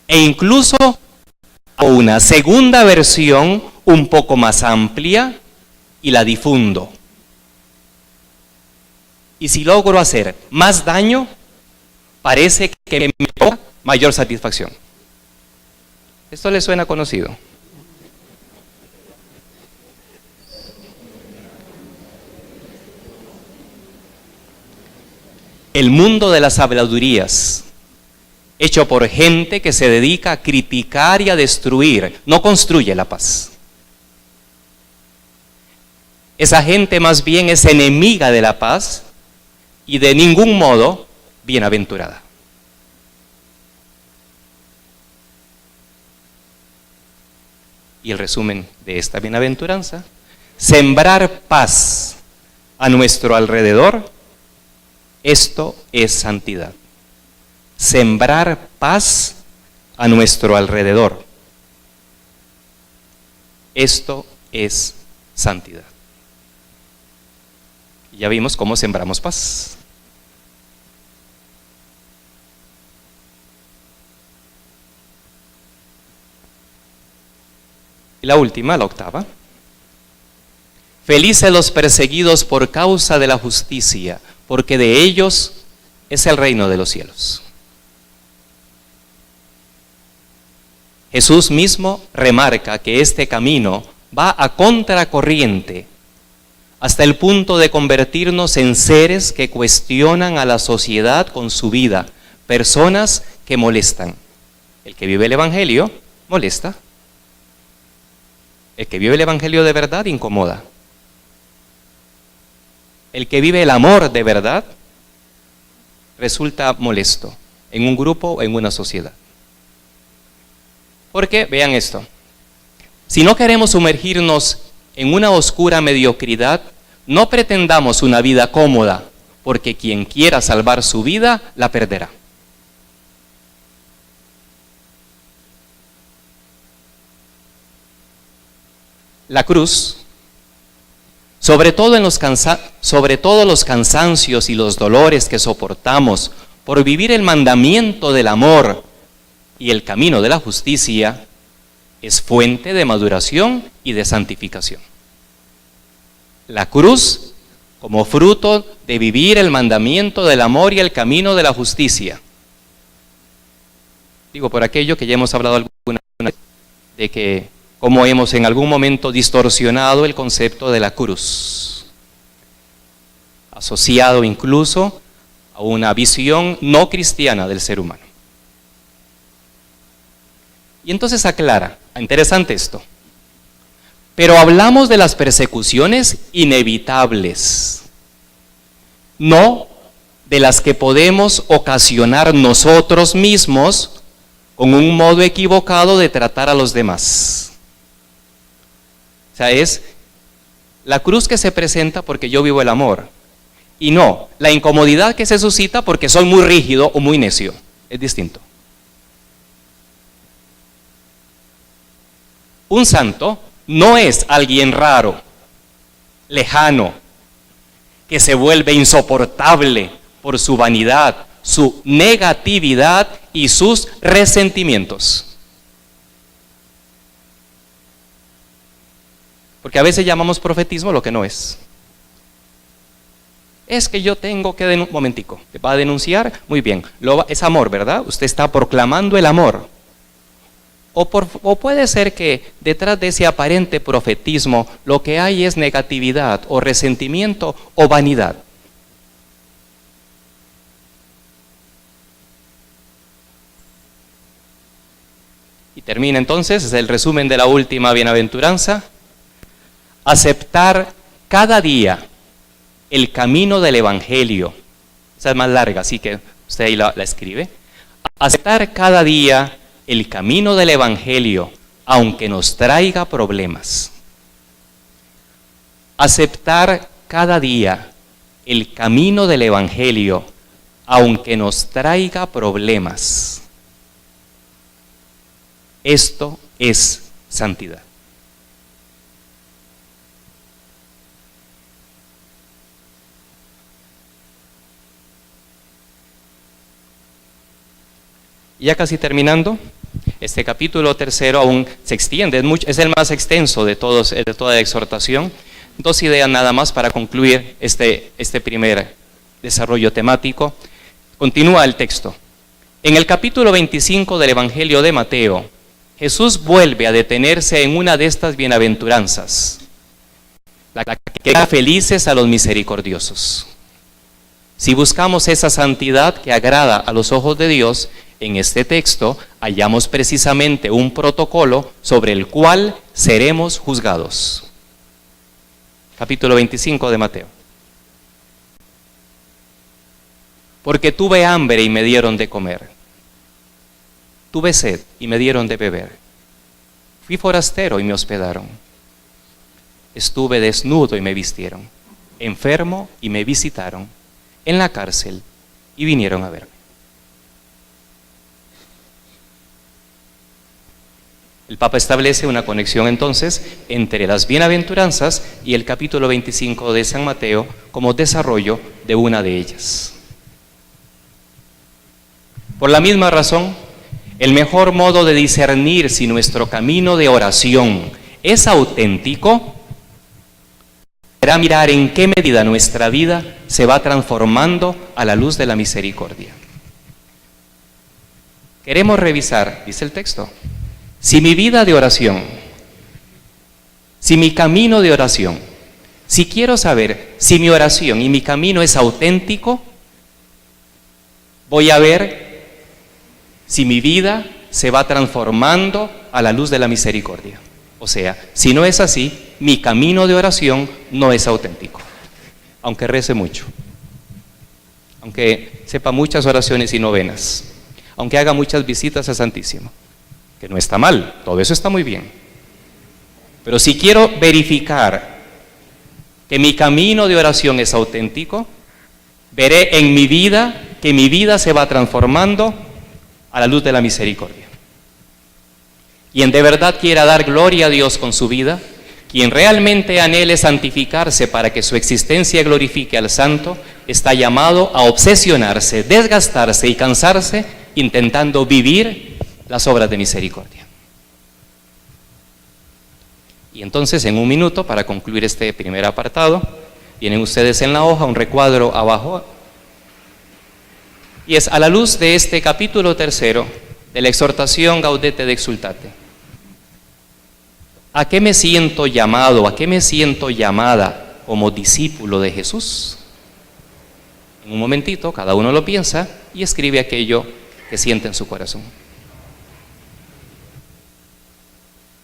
e incluso a una segunda versión un poco más amplia y la difundo. Y si logro hacer más daño, parece que me da mayor satisfacción. ¿Esto le suena conocido? El mundo de las habladurías, hecho por gente que se dedica a criticar y a destruir, no construye la paz. Esa gente más bien es enemiga de la paz y de ningún modo bienaventurada. Y el resumen de esta bienaventuranza: sembrar paz a nuestro alrededor, esto es santidad. Sembrar paz a nuestro alrededor, esto es santidad. Ya vimos cómo sembramos paz. Y la última, la octava. Felices los perseguidos por causa de la justicia, porque de ellos es el reino de los cielos. Jesús mismo remarca que este camino va a contracorriente hasta el punto de convertirnos en seres que cuestionan a la sociedad con su vida, personas que molestan. El que vive el Evangelio molesta. El que vive el Evangelio de verdad incomoda. El que vive el amor de verdad resulta molesto en un grupo o en una sociedad. Porque, vean esto, si no queremos sumergirnos en una oscura mediocridad, no pretendamos una vida cómoda, porque quien quiera salvar su vida, la perderá. La cruz, sobre todo los cansancios y los dolores que soportamos por vivir el mandamiento del amor y el camino de la justicia, es fuente de maduración y de santificación. La cruz como fruto de vivir el mandamiento del amor y el camino de la justicia. Digo, por aquello que ya hemos hablado alguna vez, de que cómo hemos en algún momento distorsionado el concepto de la cruz, asociado incluso a una visión no cristiana del ser humano. Y entonces aclara, interesante esto, pero hablamos de las persecuciones inevitables, no de las que podemos ocasionar nosotros mismos con un modo equivocado de tratar a los demás. O sea, es la cruz que se presenta porque yo vivo el amor, y no la incomodidad que se suscita porque soy muy rígido o muy necio. Es distinto. Un santo no es alguien raro, lejano, que se vuelve insoportable por su vanidad, su negatividad y sus resentimientos. Porque a veces llamamos profetismo lo que no es. Es que yo tengo que denunciar. Momentico, ¿va a denunciar? Muy bien, es amor, ¿verdad? Usted está proclamando el amor. O puede ser que detrás de ese aparente profetismo lo que hay es negatividad o resentimiento o vanidad. Y termina entonces, es el resumen de la última bienaventuranza: aceptar cada día el camino del Evangelio. Esa es más larga, así que usted ahí la escribe. Aceptar cada día el camino del Evangelio, aunque nos traiga problemas. Aceptar cada día el camino del Evangelio, aunque nos traiga problemas. Esto es santidad. Ya casi terminando, este capítulo tercero aún se extiende, es el más extenso de toda la exhortación. Dos ideas nada más para concluir este primer desarrollo temático. Continúa el texto. En el capítulo 25 del Evangelio de Mateo, Jesús vuelve a detenerse en una de estas bienaventuranzas, la que da felices a los misericordiosos. Si buscamos esa santidad que agrada a los ojos de Dios, en este texto hallamos precisamente un protocolo sobre el cual seremos juzgados. Capítulo 25 de Mateo. Porque tuve hambre y me dieron de comer. Tuve sed y me dieron de beber. Fui forastero y me hospedaron. Estuve desnudo y me vistieron. Enfermo y me visitaron. En la cárcel y vinieron a verme. El Papa establece una conexión entonces entre las bienaventuranzas y el capítulo 25 de San Mateo como desarrollo de una de ellas. Por la misma razón, el mejor modo de discernir si nuestro camino de oración es auténtico será mirar en qué medida nuestra vida se va transformando a la luz de la misericordia. Queremos revisar, dice el texto, si mi vida de oración, si mi camino de oración, si quiero saber si mi oración y mi camino es auténtico, voy a ver si mi vida se va transformando a la luz de la misericordia. O sea, si no es así, mi camino de oración no es auténtico, aunque rece mucho, aunque sepa muchas oraciones y novenas, aunque haga muchas visitas a Santísimo, que no está mal, todo eso está muy bien. Pero si quiero verificar que mi camino de oración es auténtico, veré en mi vida que mi vida se va transformando a la luz de la misericordia. Quien de verdad quiera dar gloria a Dios con su vida, quien realmente anhele santificarse para que su existencia glorifique al Santo, está llamado a obsesionarse, desgastarse y cansarse intentando vivir las obras de misericordia. Y entonces, en un minuto, para concluir este primer apartado, tienen ustedes en la hoja un recuadro abajo, y es a la luz de este capítulo tercero de la exhortación Gaudete de Exsultate. ¿A qué me siento llamado, a qué me siento llamada como discípulo de Jesús? En un momentito, cada uno lo piensa y escribe aquello que siente en su corazón.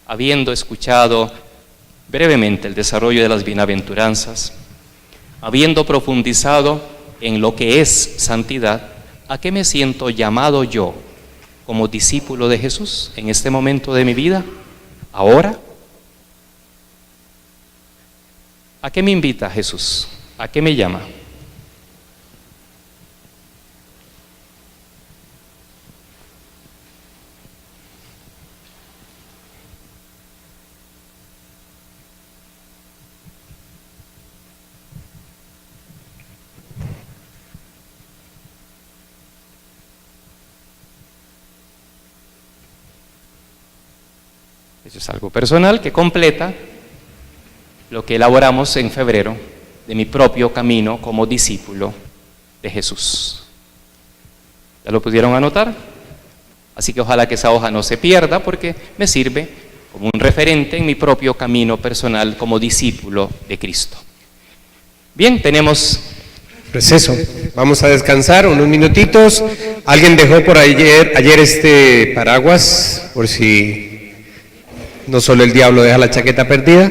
Habiendo escuchado brevemente el desarrollo de las bienaventuranzas, habiendo profundizado en lo que es santidad, ¿a qué me siento llamado yo como discípulo de Jesús en este momento de mi vida? ¿Ahora? ¿A qué me invita Jesús? ¿A qué me llama? Eso es algo personal que completa lo que elaboramos en febrero de mi propio camino como discípulo de Jesús. ¿Ya lo pudieron anotar? Así que ojalá que esa hoja no se pierda porque me sirve como un referente en mi propio camino personal como discípulo de Cristo. Bien, tenemos... Receso. Vamos a descansar unos minutitos. ¿Alguien dejó por ayer este paraguas? Por si no solo el diablo deja la chaqueta perdida.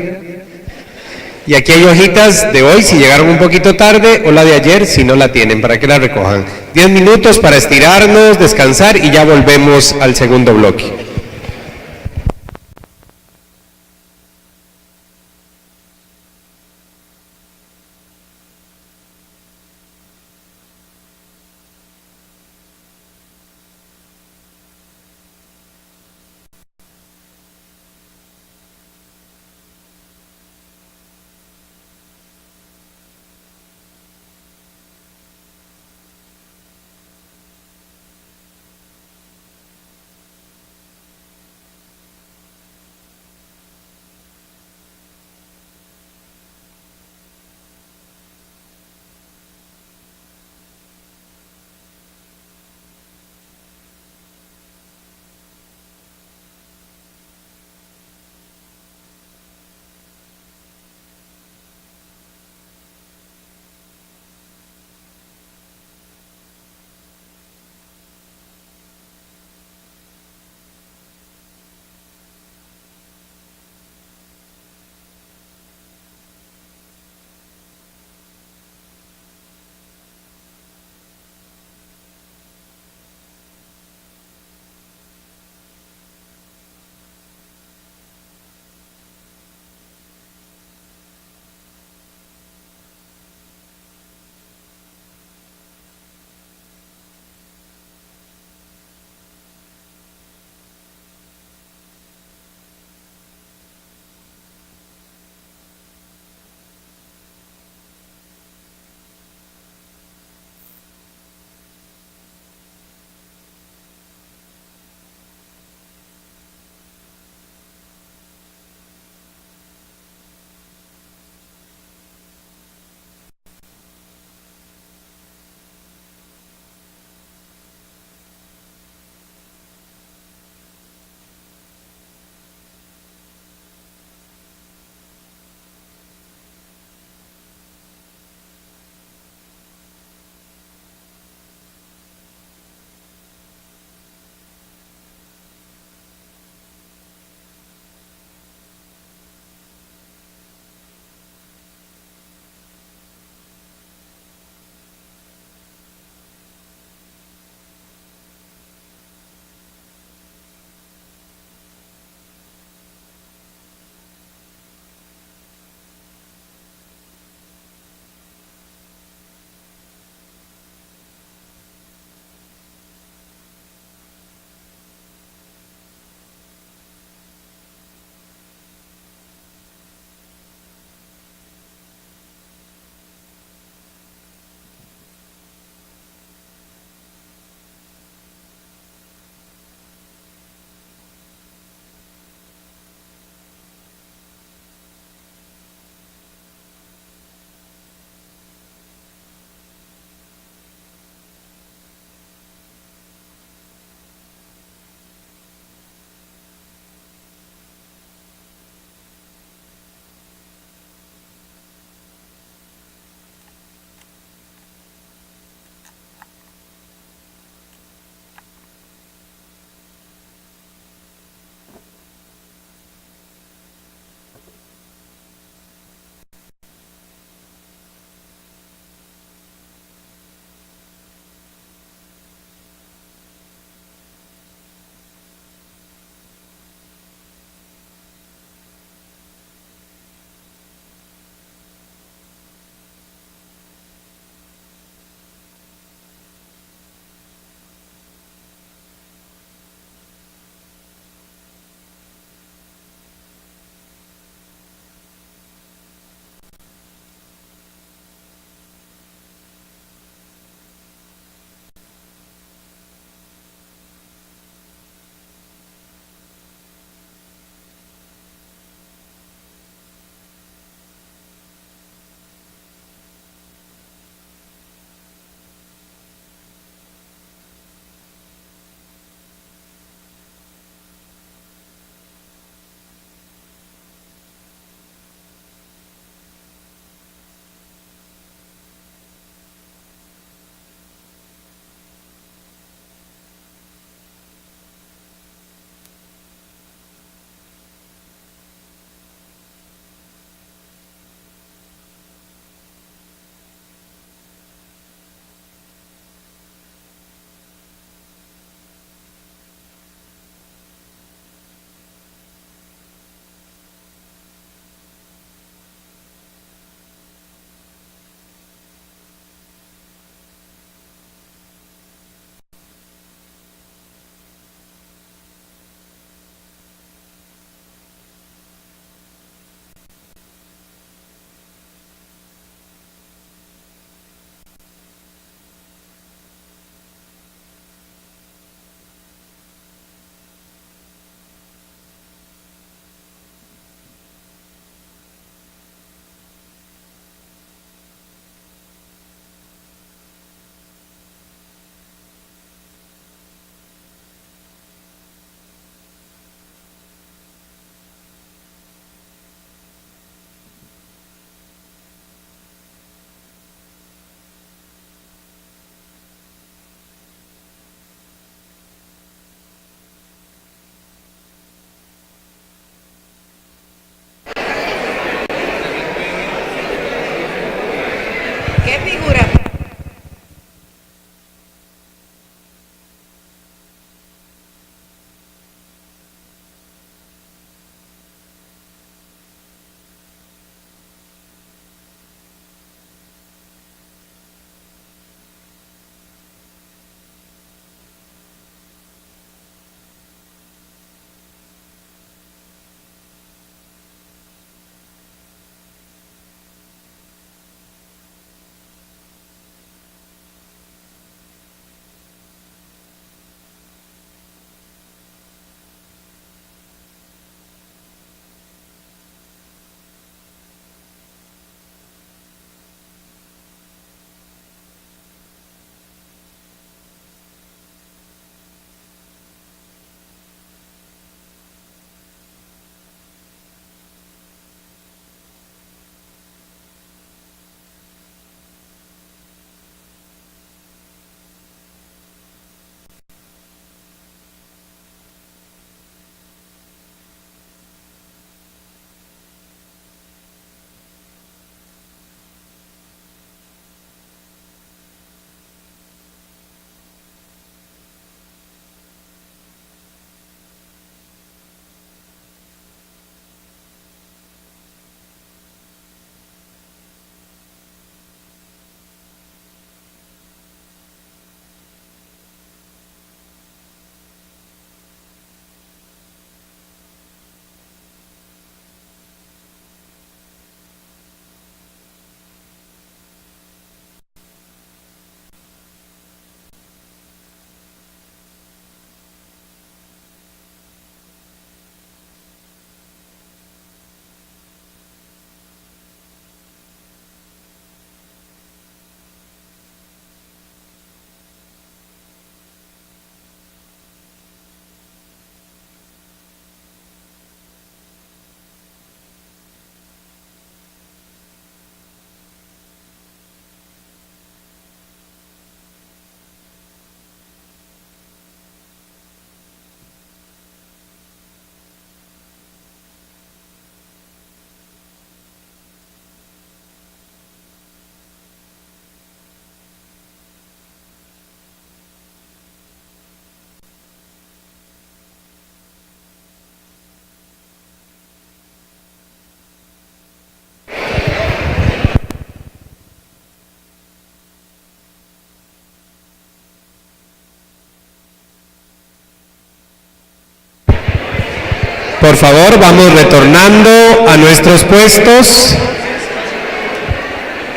Y aquí hay hojitas de hoy si llegaron un poquito tarde, o la de ayer si no la tienen, para que la recojan. 10 minutos para estirarnos, descansar y ya volvemos al segundo bloque. por favor, vamos retornando a nuestros puestos.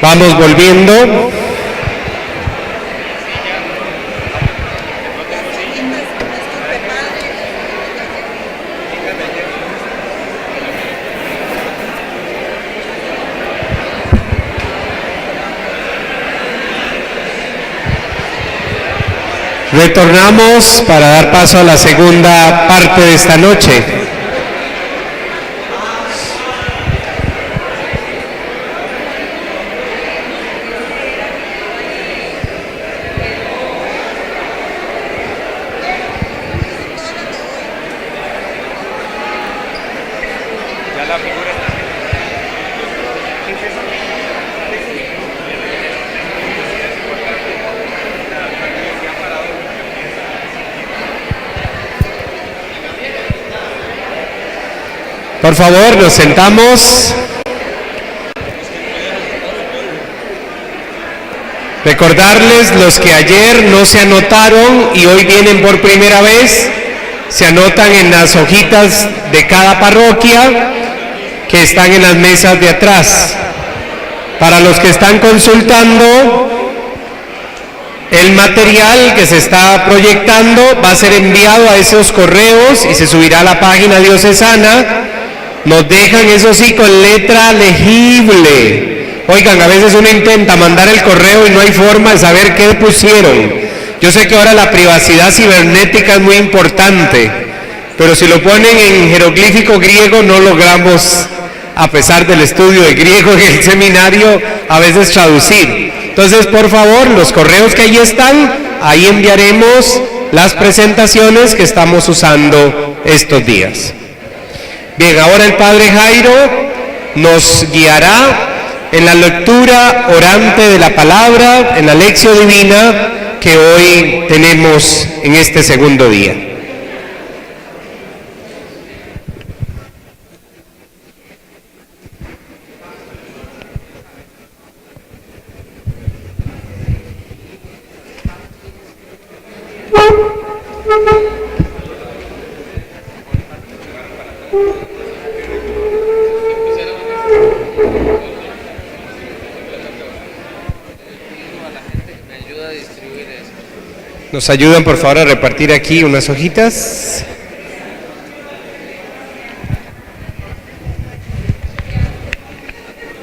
Vamos volviendo. Retornamos para dar paso a la segunda parte de esta noche. Por favor, nos sentamos. Recordarles, los que ayer no se anotaron y hoy vienen por primera vez, se anotan en las hojitas de cada parroquia que están en las mesas de atrás. Para los que están consultando, el material que se está proyectando va a ser enviado a esos correos y se subirá a la página diocesana. Nos dejan, eso sí, con letra legible. Oigan, a veces uno intenta mandar el correo y no hay forma de saber qué pusieron. Yo sé que ahora la privacidad cibernética es muy importante, pero si lo ponen en jeroglífico griego no logramos, a pesar del estudio de griego en el seminario, a veces traducir. Entonces, por favor, los correos que ahí están, ahí enviaremos las presentaciones que estamos usando estos días. Bien, ahora el Padre Jairo nos guiará en la lectura orante de la palabra, en la lección divina que hoy tenemos en este segundo día. ¿Nos ayudan por favor a repartir aquí unas hojitas?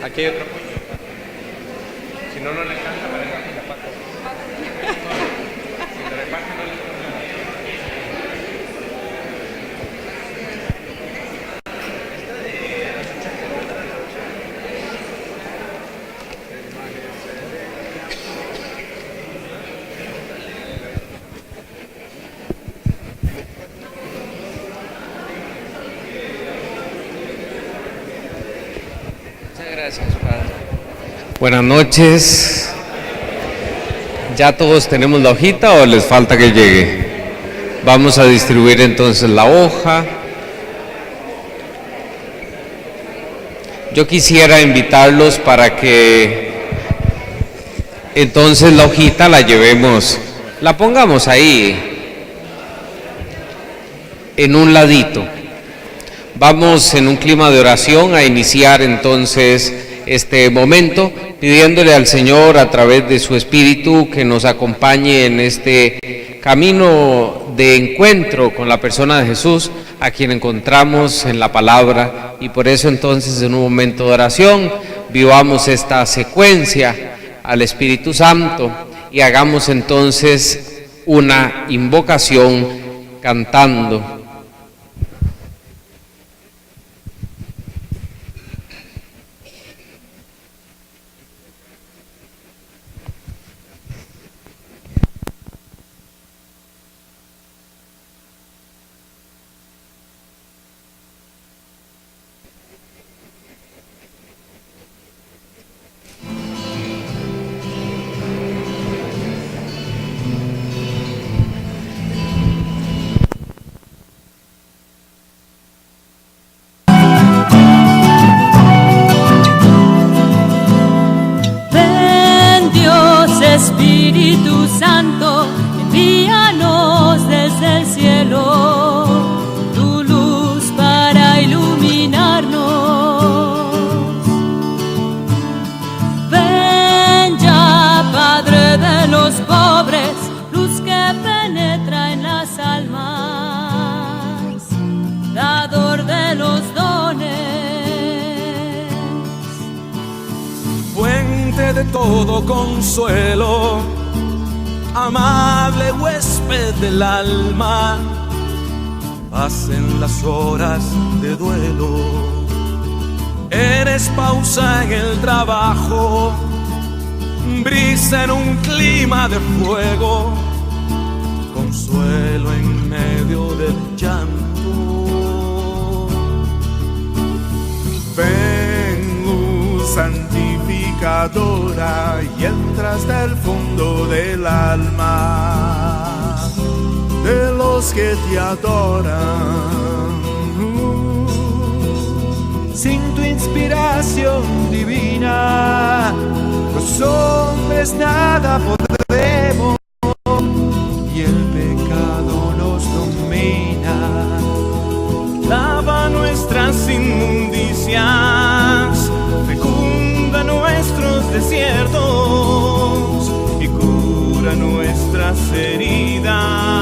Aquí hay otro puño. Si no, no le alcanza para repartir la pata. Si le reparte, no le Buenas noches. ¿Ya todos tenemos la hojita o les falta que llegue? Vamos a distribuir entonces la hoja. Yo quisiera invitarlos para que entonces la hojita la llevemos, la pongamos ahí, en un ladito. Vamos en un clima de oración a iniciar entonces este momento, pidiéndole al Señor a través de su Espíritu que nos acompañe en este camino de encuentro con la persona de Jesús, a quien encontramos en la palabra, y por eso entonces en un momento de oración vivamos esta secuencia al Espíritu Santo y hagamos entonces una invocación cantando. fuente de todo consuelo, amable huésped del alma, paz en las horas de duelo. Eres pausa en el trabajo, brisa en un clima de fuego, consuelo en medio del llanto. Ven, luz santificadora, y entras del fondo del alma de los que te adoran. Sin tu inspiración divina, los hombres nada podremos, y el pecado nos domina. Lava nuestras inmundicias, fecunda nuestros desiertos y cura nuestras heridas.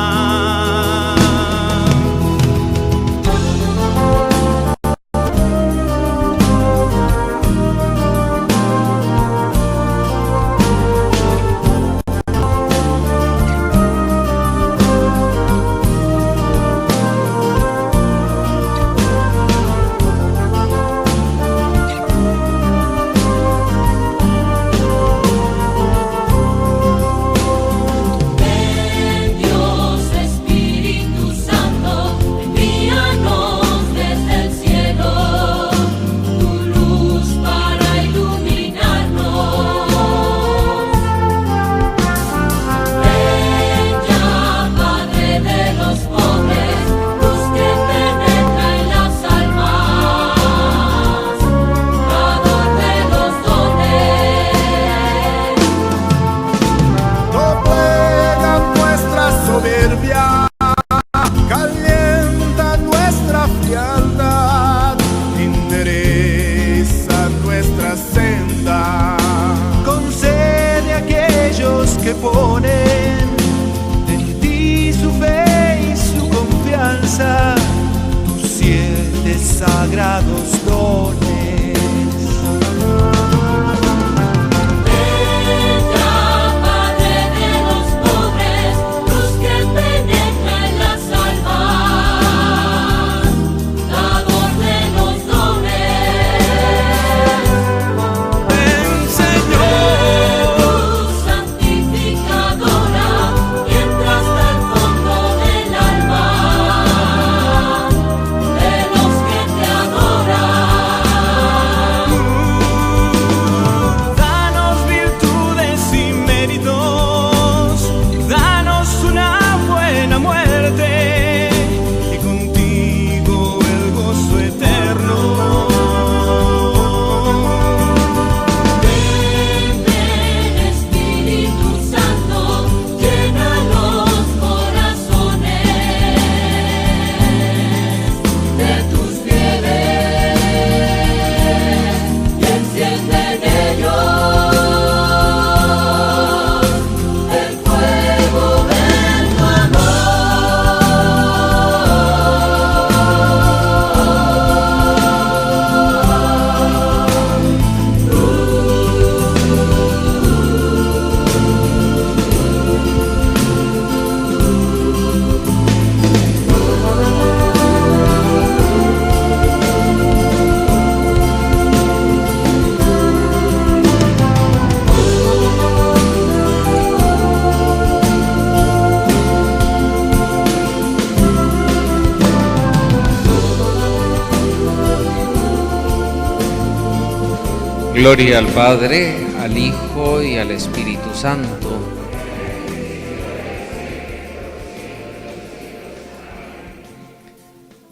Gloria al Padre, al Hijo y al Espíritu Santo.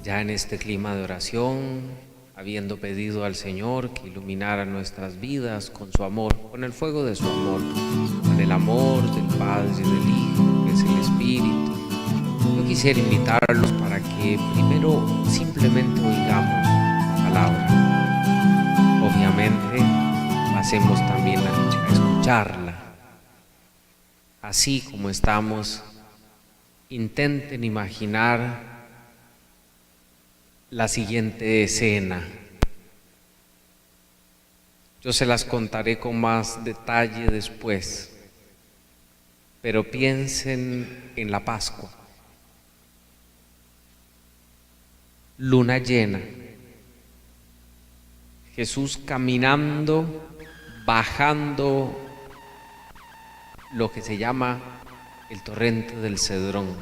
Ya en este clima de oración, habiendo pedido al Señor que iluminara nuestras vidas con su amor, con el fuego de su amor, con el amor del Padre y del Hijo, que es el Espíritu, yo quisiera invitarlos para que primero simplemente oigamos la palabra. Obviamente, pasemos también a escucharla. Así como estamos, intenten imaginar la siguiente escena. Yo se las contaré con más detalle después, pero piensen en la Pascua. Luna llena, Jesús caminando, bajando lo que se llama el torrente del Cedrón,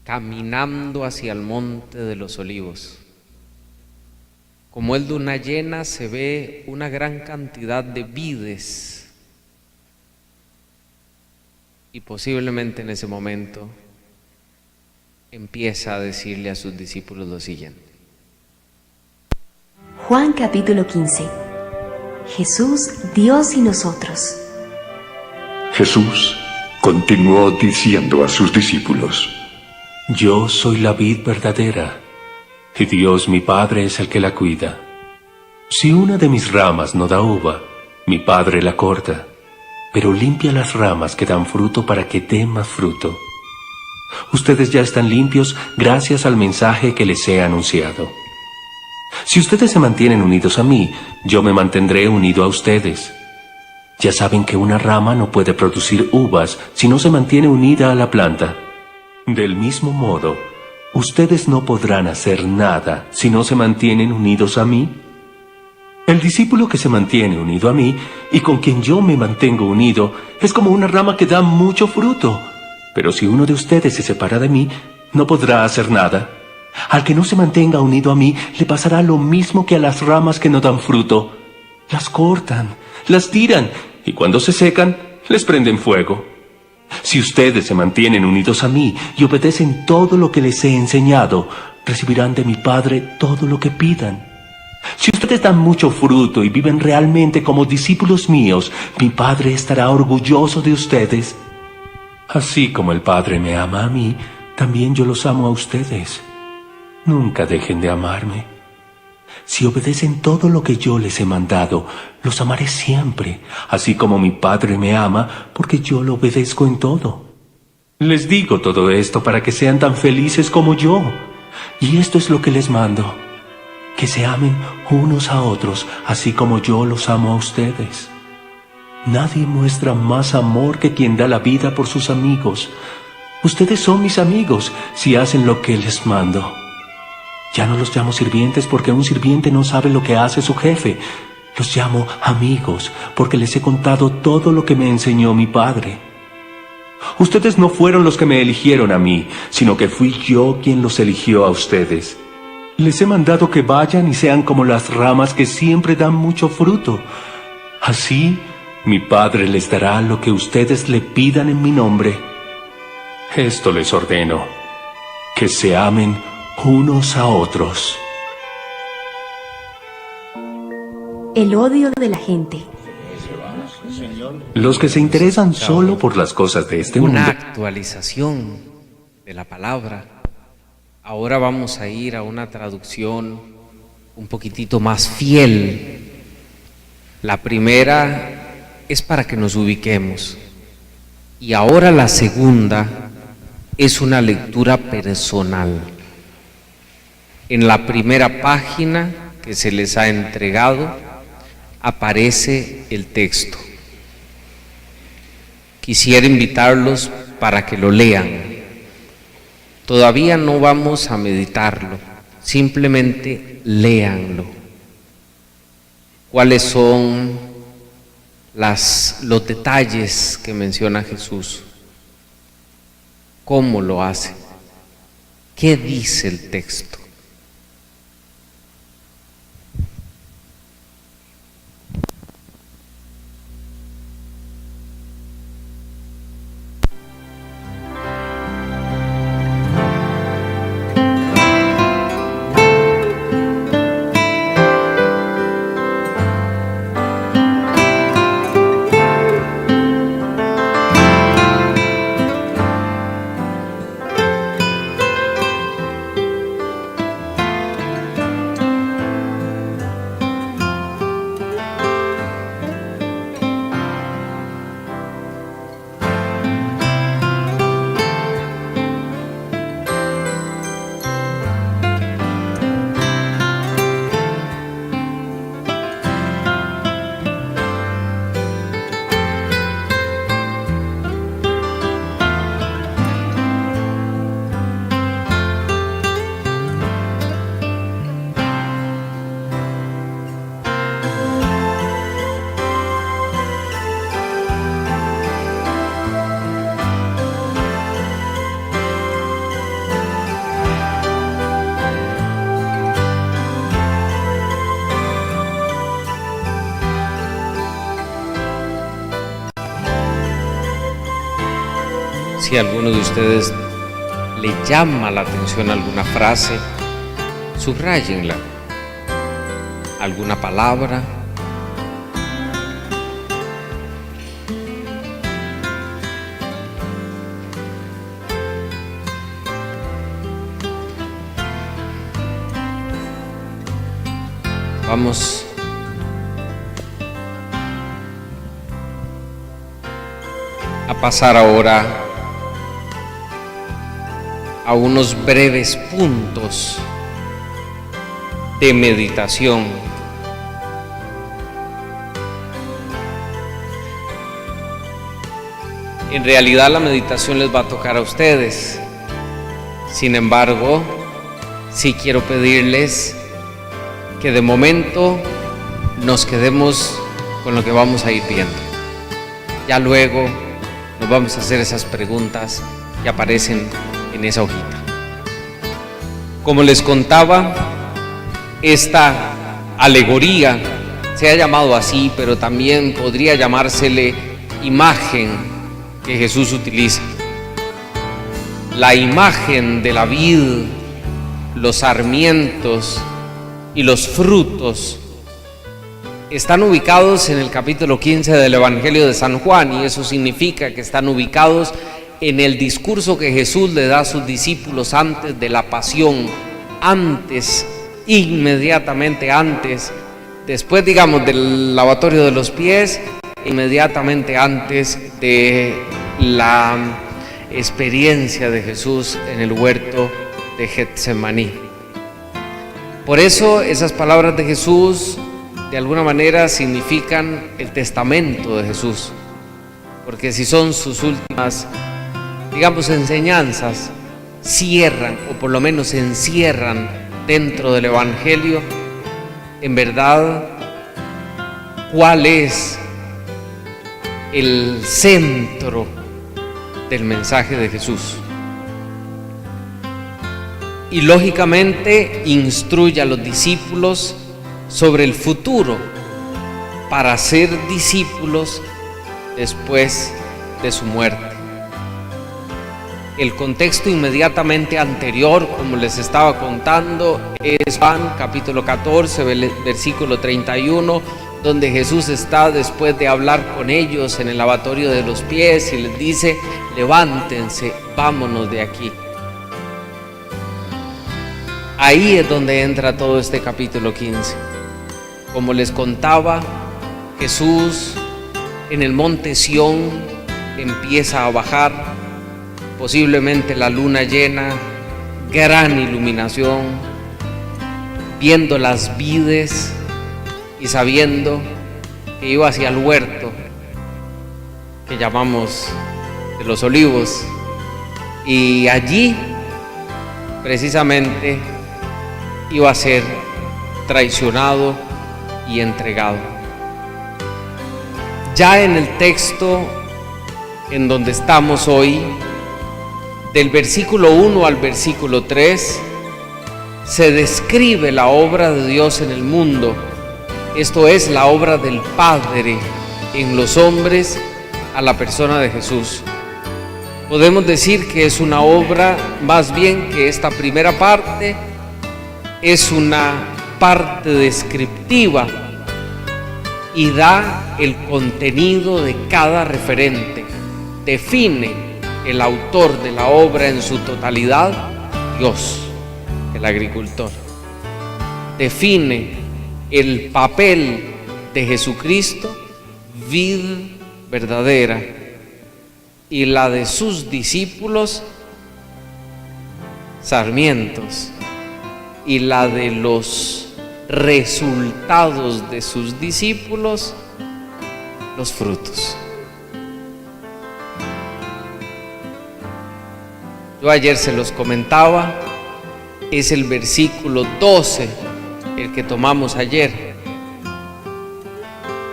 caminando hacia el monte de los Olivos. Como es luna llena, se ve una gran cantidad de vides, y posiblemente en ese momento empieza a decirle a sus discípulos lo siguiente. Juan capítulo 15. Jesús, Dios y nosotros. Jesús continuó diciendo a sus discípulos: Yo soy la vid verdadera, y Dios mi Padre es el que la cuida. Si una de mis ramas no da uva, mi Padre la corta, pero limpia las ramas que dan fruto para que dé más fruto. Ustedes ya están limpios gracias al mensaje que les he anunciado. Si ustedes se mantienen unidos a mí, yo me mantendré unido a ustedes. Ya saben que una rama no puede producir uvas si no se mantiene unida a la planta. Del mismo modo, ustedes no podrán hacer nada si no se mantienen unidos a mí. El discípulo que se mantiene unido a mí y con quien yo me mantengo unido es como una rama que da mucho fruto. Pero si uno de ustedes se separa de mí, no podrá hacer nada. Al que no se mantenga unido a mí, le pasará lo mismo que a las ramas que no dan fruto. Las cortan, las tiran, y cuando se secan, les prenden fuego. Si ustedes se mantienen unidos a mí y obedecen todo lo que les he enseñado, recibirán de mi Padre todo lo que pidan. Si ustedes dan mucho fruto y viven realmente como discípulos míos, mi Padre estará orgulloso de ustedes. Así como el Padre me ama a mí, también yo los amo a ustedes. Nunca dejen de amarme. Si obedecen todo lo que yo les he mandado, los amaré siempre, así como mi Padre me ama, porque yo lo obedezco en todo. Les digo todo esto para que sean tan felices como yo. Y esto es lo que les mando: que se amen unos a otros, así como yo los amo a ustedes. Nadie muestra más amor que quien da la vida por sus amigos. Ustedes son mis amigos si hacen lo que les mando. Ya no los llamo sirvientes porque un sirviente no sabe lo que hace su jefe. Los llamo amigos porque les he contado todo lo que me enseñó mi Padre. Ustedes no fueron los que me eligieron a mí, sino que fui yo quien los eligió a ustedes. Les he mandado que vayan y sean como las ramas que siempre dan mucho fruto. Así, mi Padre les dará lo que ustedes le pidan en mi nombre. Esto les ordeno: que se amen unos a otros. El odio de la gente. Los que se interesan solo por las cosas de este mundo. Una actualización de la palabra. Ahora vamos a ir a una traducción un poquitito más fiel. La primera es para que nos ubiquemos. Y ahora la segunda es una lectura personal. En la primera página que se les ha entregado aparece el texto. Quisiera invitarlos para que lo lean. Todavía no vamos a meditarlo, simplemente léanlo. ¿Cuáles son los detalles que menciona Jesús? ¿Cómo lo hace? ¿Qué dice el texto? Si a alguno de ustedes le llama la atención alguna frase, subrayenla. Alguna palabra. Vamos a pasar ahora a unos breves puntos de meditación. En realidad la meditación les va a tocar a ustedes. Sin embargo, sí quiero pedirles que de momento nos quedemos con lo que vamos a ir viendo. Ya luego nos vamos a hacer esas preguntas que aparecen en esa hojita. Como les contaba, esta alegoría se ha llamado así, pero también podría llamársele imagen que Jesús utiliza. La imagen de la vid, los sarmientos y los frutos están ubicados en el capítulo 15 del Evangelio de San Juan, y eso significa que están ubicados en el discurso que Jesús le da a sus discípulos antes de la pasión, antes, inmediatamente antes, después digamos del lavatorio de los pies, inmediatamente antes de la experiencia de Jesús en el huerto de Getsemaní. Por eso esas palabras de Jesús de alguna manera significan el testamento de Jesús, porque si son sus últimas, digamos, enseñanzas, cierran o por lo menos encierran dentro del Evangelio, en verdad, cuál es el centro del mensaje de Jesús. Y lógicamente instruye a los discípulos sobre el futuro para ser discípulos después de su muerte. El contexto inmediatamente anterior, como les estaba contando, es Juan capítulo 14, versículo 31, donde Jesús está después de hablar con ellos en el lavatorio de los pies y les dice: levántense, vámonos de aquí. Ahí es donde entra todo este capítulo 15. Como les contaba, Jesús en el monte Sión empieza a bajar, posiblemente la luna llena, gran iluminación, viendo las vides y sabiendo que iba hacia el huerto que llamamos de los Olivos, y allí precisamente iba a ser traicionado y entregado. Ya en el texto en donde estamos hoy, del versículo 1 al versículo 3, se describe la obra de Dios en el mundo, esto es, la obra del Padre en los hombres a la persona de Jesús. Podemos decir que es una obra, más bien que esta primera parte es una parte descriptiva y da el contenido de cada referente. Define el autor de la obra en su totalidad, Dios, el agricultor. Define el papel de Jesucristo, vid verdadera, y la de sus discípulos, sarmientos, y la de los resultados de sus discípulos, los frutos. Yo ayer se los comentaba, es el versículo 12 el que tomamos ayer,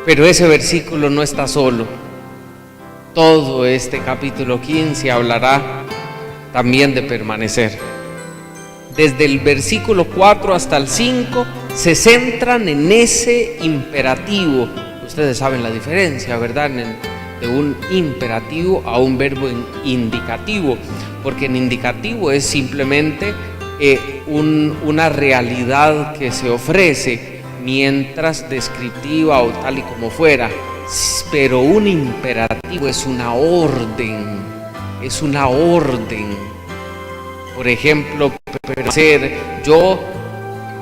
pero ese versículo no está solo. Todo este capítulo 15 hablará también de permanecer. Desde el versículo 4 hasta el 5 se centran en ese imperativo. Ustedes saben la diferencia, ¿verdad? de un imperativo a un verbo indicativo, porque en indicativo es simplemente una realidad que se ofrece, mientras descriptiva o tal y como fuera. Pero un imperativo es una orden, es una orden. Por ejemplo, permanecer, yo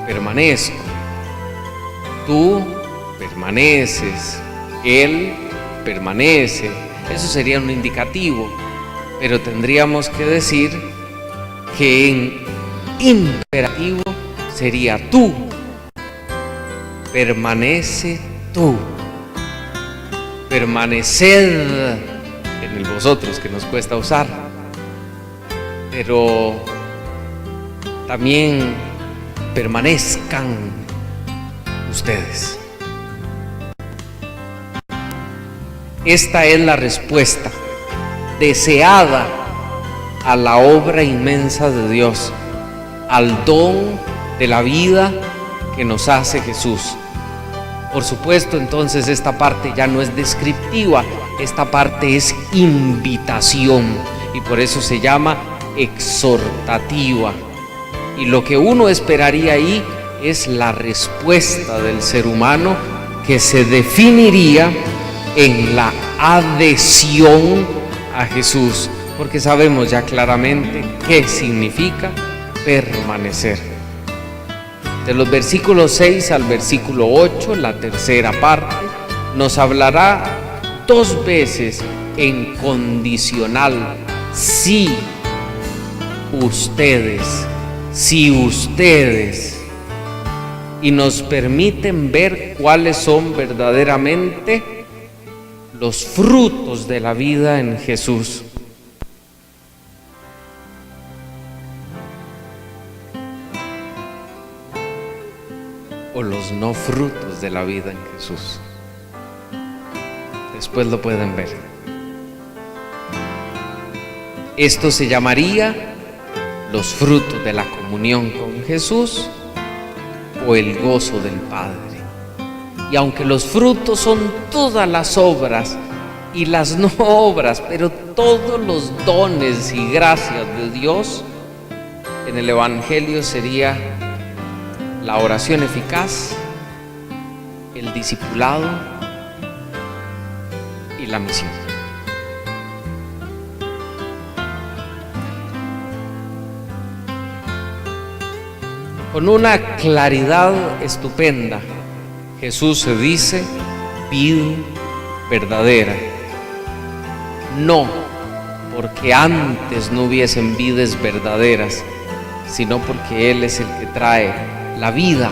permanezco, tú permaneces, él permanece. Eso sería un indicativo, pero tendríamos que decir que en imperativo sería tú, permanece tú, permaneced en el vosotros, que nos cuesta usar, pero también permanezcan ustedes. Esta es la respuesta deseada a la obra inmensa de Dios, al don de la vida que nos hace Jesús. Por supuesto, entonces esta parte ya no es descriptiva, esta parte es invitación y por eso se llama exhortativa. Y lo que uno esperaría ahí es la respuesta del ser humano, que se definiría en la adhesión a Jesús, porque sabemos ya claramente qué significa permanecer. De los versículos 6 al versículo 8, la tercera parte, nos hablará 2 veces en condicional: si ustedes, y nos permiten ver cuáles son verdaderamente los frutos de la vida en Jesús. O los no frutos de la vida en Jesús. Después lo pueden ver. Esto se llamaría los frutos de la comunión con Jesús o el gozo del Padre. Y aunque los frutos son todas las obras y las no obras, pero todos los dones y gracias de Dios, en el Evangelio sería la oración eficaz, el discipulado y la misión. Con una claridad estupenda, Jesús se dice vid verdadera. No porque antes no hubiesen vides verdaderas, sino porque Él es el que trae la vida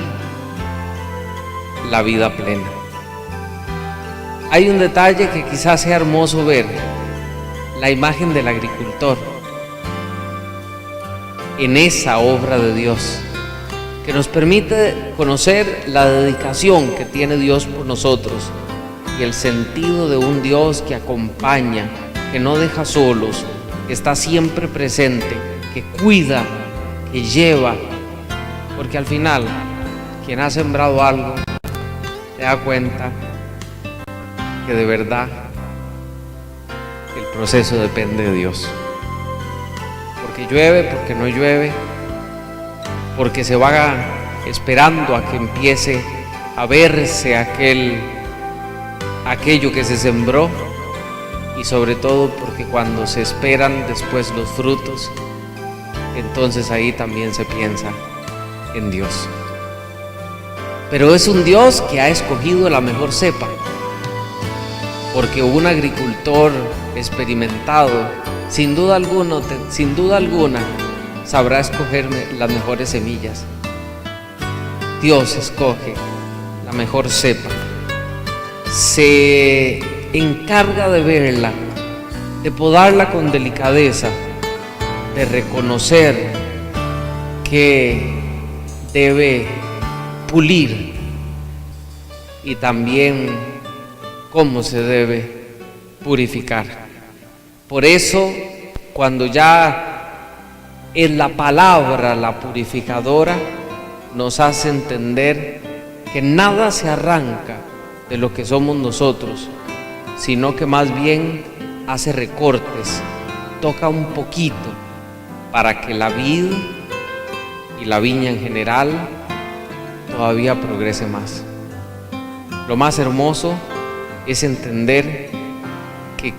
plena. Hay un detalle que quizás sea hermoso ver: la imagen del agricultor en esa obra de Dios, que nos permite conocer la dedicación que tiene Dios por nosotros y el sentido de un Dios que acompaña, que no deja solos, que está siempre presente, que cuida, que lleva, porque al final quien ha sembrado algo se da cuenta que de verdad el proceso depende de Dios, porque llueve, porque no llueve, porque se va esperando a que empiece a verse aquello que se sembró, y sobre todo porque cuando se esperan después los frutos, entonces ahí también se piensa en Dios. Pero es un Dios que ha escogido la mejor cepa, porque un agricultor experimentado sin duda alguna sabrá escoger las mejores semillas. Dios escoge la mejor cepa, se encarga de verla, de podarla con delicadeza, de reconocer que debe pulir y también cómo se debe purificar. Por eso, cuando ya es la palabra la purificadora, nos hace entender que nada se arranca de lo que somos nosotros, sino que más bien hace recortes, toca un poquito para que la vid y la viña en general todavía progrese más. Lo más hermoso es entender que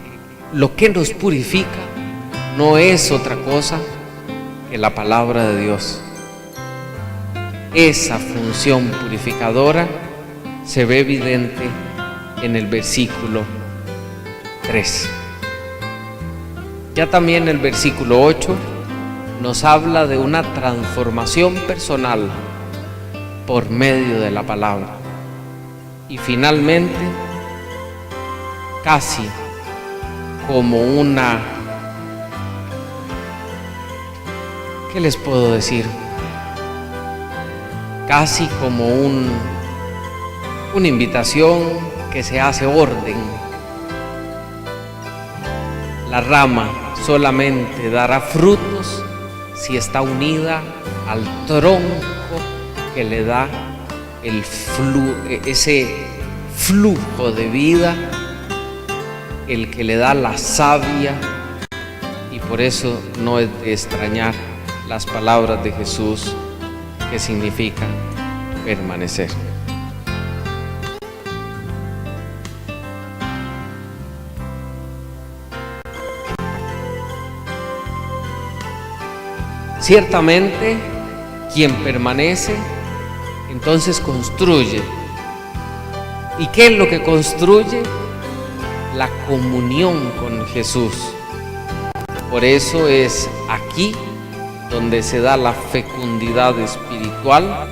lo que nos purifica no es otra cosa que la palabra de Dios. Esa función purificadora se ve evidente en el versículo 3. Ya también el versículo 8 nos habla de una transformación personal por medio de la palabra. Y finalmente, casi como una, ¿qué les puedo decir? Casi como una invitación que se hace orden. La rama solamente dará frutos si está unida al tronco que le da ese flujo de vida, el que le da la savia, y por eso no es de extrañar las palabras de Jesús que significan permanecer. Ciertamente, quien permanece, entonces construye. ¿Y qué es lo que construye? La comunión con Jesús. Por eso es aquí donde se da la fecundidad espiritual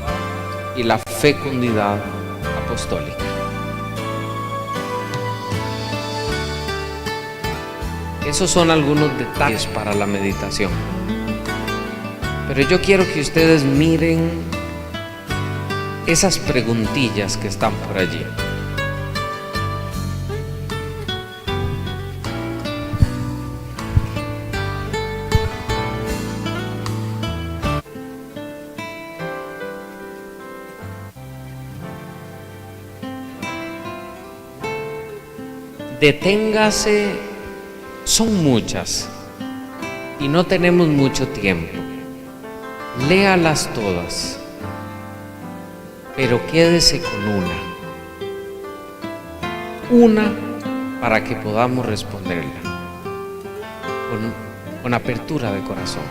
y la fecundidad apostólica. Esos son algunos detalles para la meditación. Pero yo quiero que ustedes miren esas preguntillas que están por allí. Deténgase, son muchas y no tenemos mucho tiempo. Léalas todas, pero quédese con una para que podamos responderla con apertura de corazón.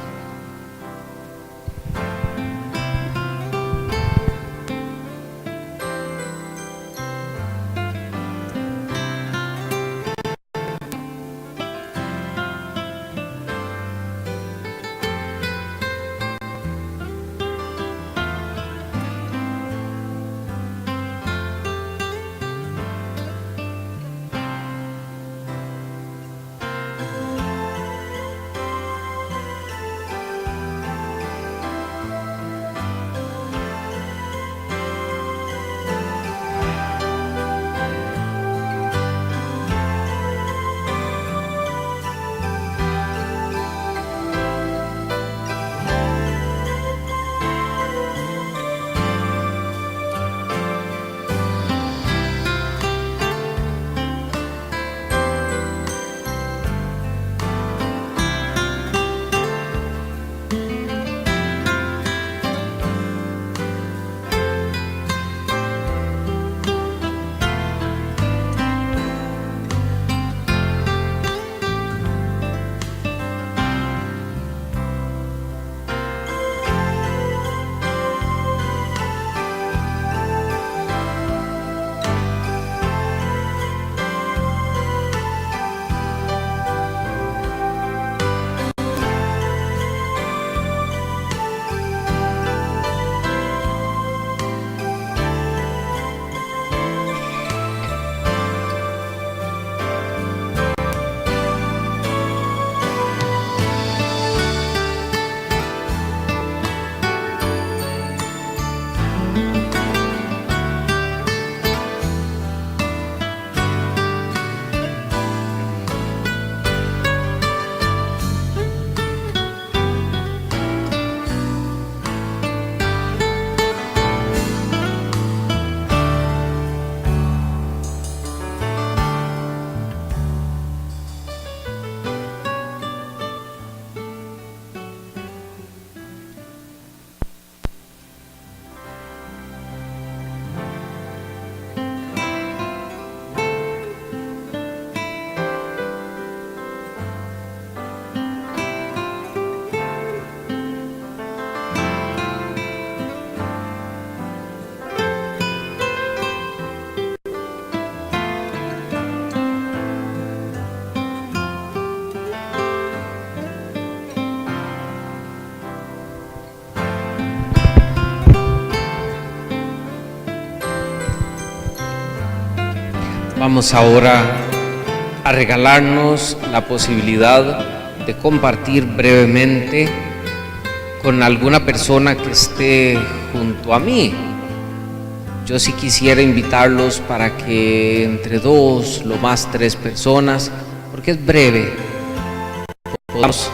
Vamos ahora a regalarnos la posibilidad de compartir brevemente con alguna persona que esté junto a mí. Yo sí quisiera invitarlos para que entre 2, lo más 3 personas, porque es breve, podamos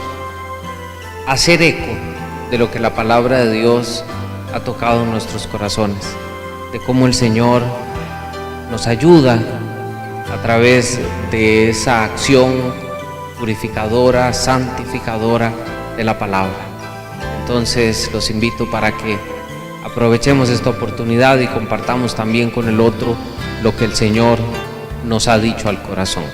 hacer eco de lo que la palabra de Dios ha tocado en nuestros corazones, de cómo el Señor nos ayuda a través de esa acción purificadora, santificadora de la palabra. Entonces los invito para que aprovechemos esta oportunidad y compartamos también con el otro lo que el Señor nos ha dicho al corazón.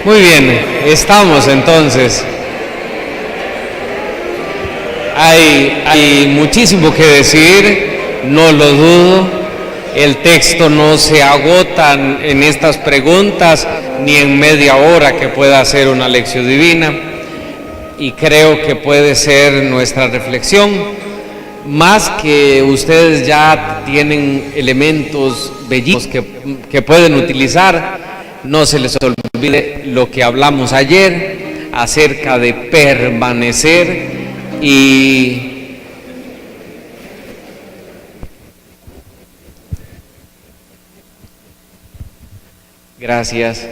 Muy bien, estamos entonces. Hay muchísimo que decir, no lo dudo. El texto no se agota en estas preguntas ni en media hora que pueda hacer una lección divina, y creo que puede ser nuestra reflexión. Más que ustedes ya tienen elementos bellísimos que pueden utilizar, no se les olvide lo que hablamos ayer acerca de permanecer y gracias.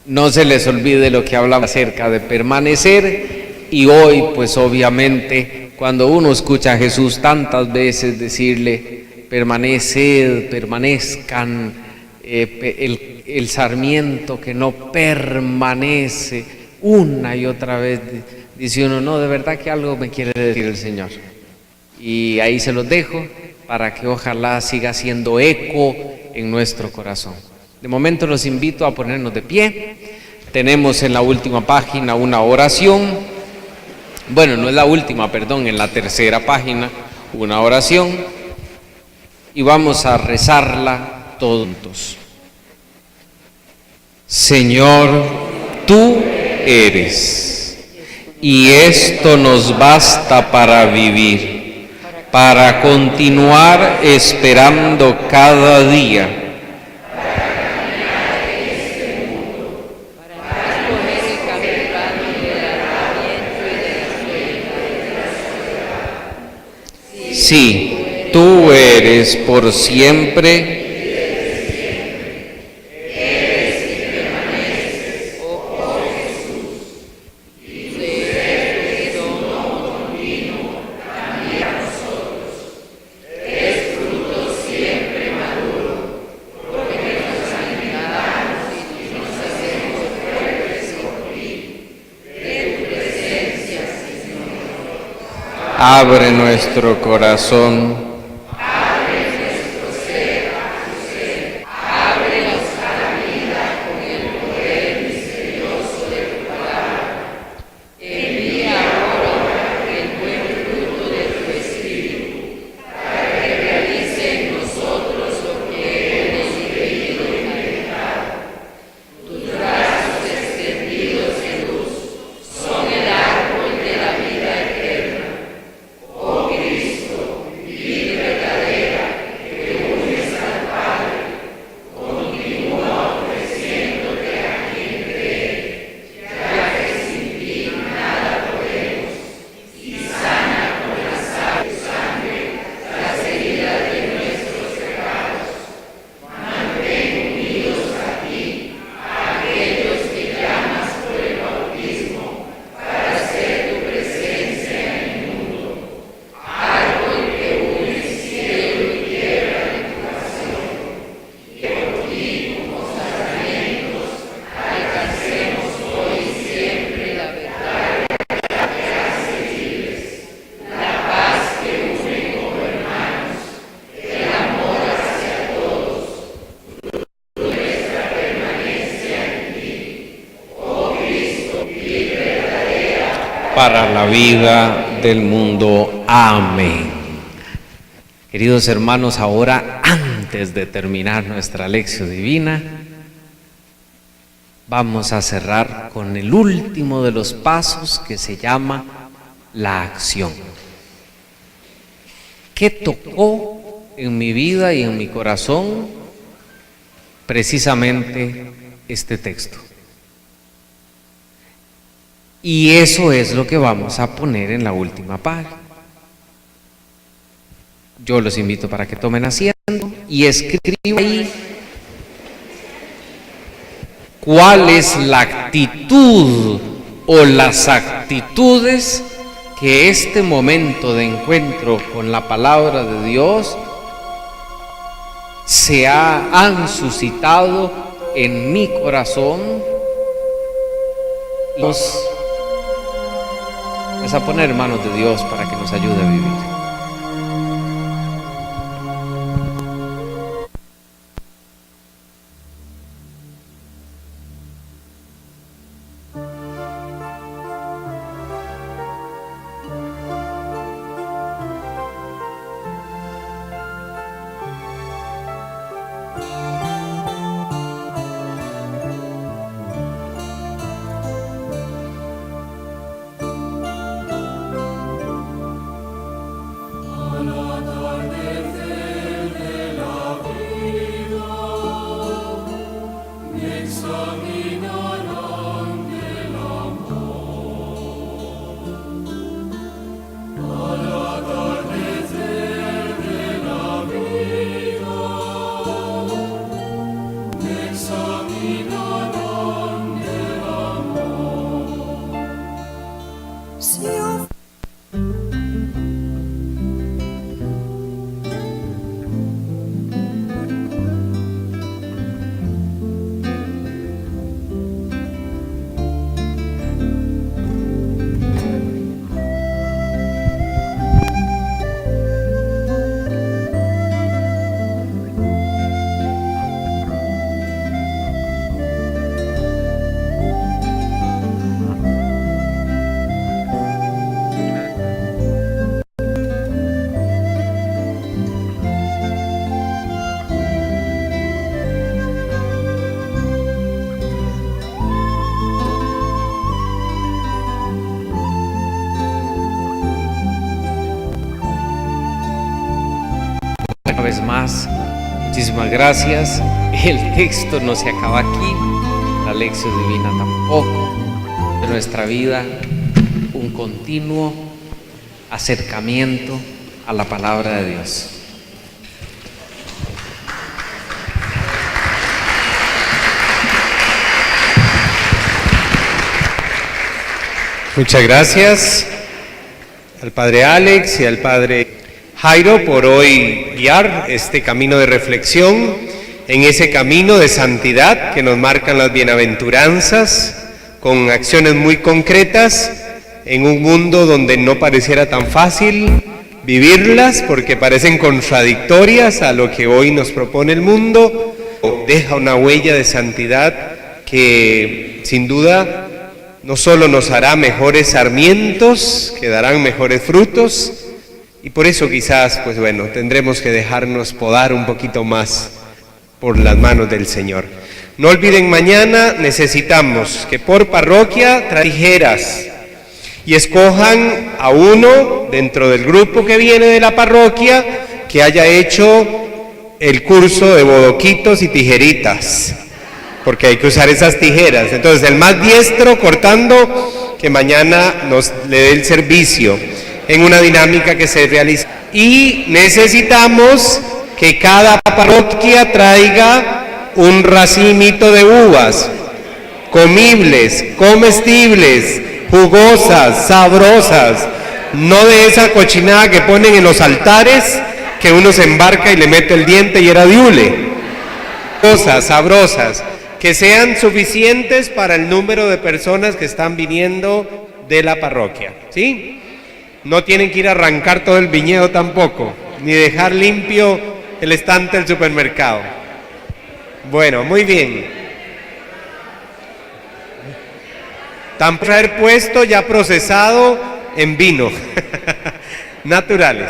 No se les olvide lo que hablamos acerca de permanecer, y hoy pues obviamente cuando uno escucha a Jesús tantas veces decirle permaneced, permanezcan, el sarmiento que no permanece, una y otra vez dice uno, no, de verdad que algo me quiere decir el Señor. Y ahí se los dejo para que ojalá siga haciendo eco en nuestro corazón. De momento los invito a ponernos de pie. Tenemos en la última página una oración. Bueno, no es la última, perdón, en la tercera página una oración. Y vamos a rezarla todos juntos. Señor, tú eres, y esto nos basta para vivir, para continuar esperando cada día. Sí, tú eres por siempre. Abre nuestro corazón. Abre nuestro ser a tu ser. Ábrenos a la vida con el poder misterioso de tu palabra. Envía ahora el buen fruto de tu Espíritu, para que realice en nosotros lo que hemos creído y meditado. Tus brazos extendidos en luz son el árbol de la vida eterna. Oh Cristo, vid verdadera, que unes al Padre, continúa ofreciéndote a quien cree, ya que sin ti nada podemos, y sana con la sangre las heridas de nuestros pecados. Mantén unidos a ti a aquellos que llamas por el bautismo para hacer tu presencia en el mundo. Árbol que une cielo y tierra en tu pasión, que por ti como sarmientos alcancemos hoy y siempre la verdad que hace libres, la paz que une como hermanos, el amor hacia todos, nuestra permanencia en ti. Oh Cristo, vid verdadera. Para la vida del mundo. Amén. Queridos hermanos, ahora antes de terminar nuestra lección divina, vamos a cerrar con el último de los pasos que se llama la acción. ¿Qué tocó en mi vida y en mi corazón? Precisamente este texto. Y eso es lo que vamos a poner en la última página. Yo los invito para que tomen asiento y escriban ahí cuál es la actitud o las actitudes que este momento de encuentro con la palabra de Dios han suscitado en mi corazón. Vamos a poner en manos de Dios para que nos ayude a vivir. vez más. Muchísimas gracias. El texto no se acaba aquí, la lección divina tampoco. De nuestra vida, un continuo acercamiento a la palabra de Dios. Muchas gracias al Padre Alex y al Padre Jairo por hoy guiar este camino de reflexión, en ese camino de santidad que nos marcan las bienaventuranzas, con acciones muy concretas, en un mundo donde no pareciera tan fácil vivirlas, porque parecen contradictorias a lo que hoy nos propone el mundo. Deja una huella de santidad que sin duda no solo nos hará mejores sarmientos, que darán mejores frutos, y por eso quizás, pues bueno, tendremos que dejarnos podar un poquito más por las manos del Señor. No olviden, mañana necesitamos que por parroquia traigan tijeras y escojan a uno dentro del grupo que viene de la parroquia que haya hecho el curso de bodoquitos y tijeritas, porque hay que usar esas tijeras. Entonces, el más diestro cortando, que mañana nos le dé el servicio en una dinámica que se realiza. Y necesitamos que cada parroquia traiga un racimito de uvas, comibles, comestibles, jugosas, sabrosas, no de esa cochinada que ponen en los altares, que uno se embarca y le mete el diente y era de hule. Cosas sabrosas, que sean suficientes para el número de personas que están viniendo de la parroquia, ¿sí? No tienen que ir a arrancar todo el viñedo tampoco, ni dejar limpio el estante del supermercado. Bueno, muy bien. Tampoco haber puesto ya procesado en vino, naturales.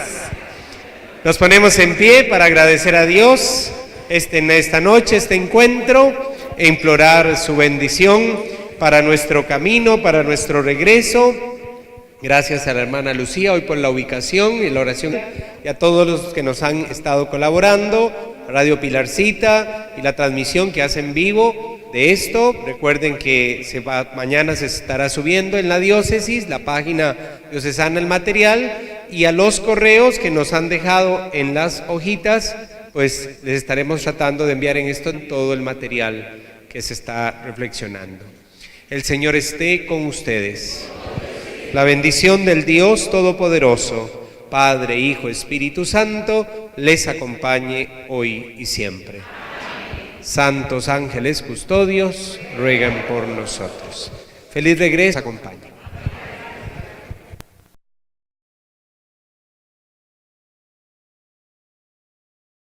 Nos ponemos en pie para agradecer a Dios en esta noche, este encuentro, e implorar su bendición para nuestro camino, para nuestro regreso. Gracias a la hermana Lucía hoy por la ubicación y la oración, y a todos los que nos han estado colaborando, Radio Pilarcita y la transmisión que hacen vivo de esto. Recuerden que mañana se estará subiendo en la diócesis, la página diocesana, el material, y a los correos que nos han dejado en las hojitas, pues les estaremos tratando de enviar en esto todo el material que se está reflexionando. El Señor esté con ustedes. La bendición del Dios Todopoderoso, Padre, Hijo, Espíritu Santo, les acompañe hoy y siempre. Santos ángeles custodios, rueguen por nosotros. Feliz regreso, acompañe.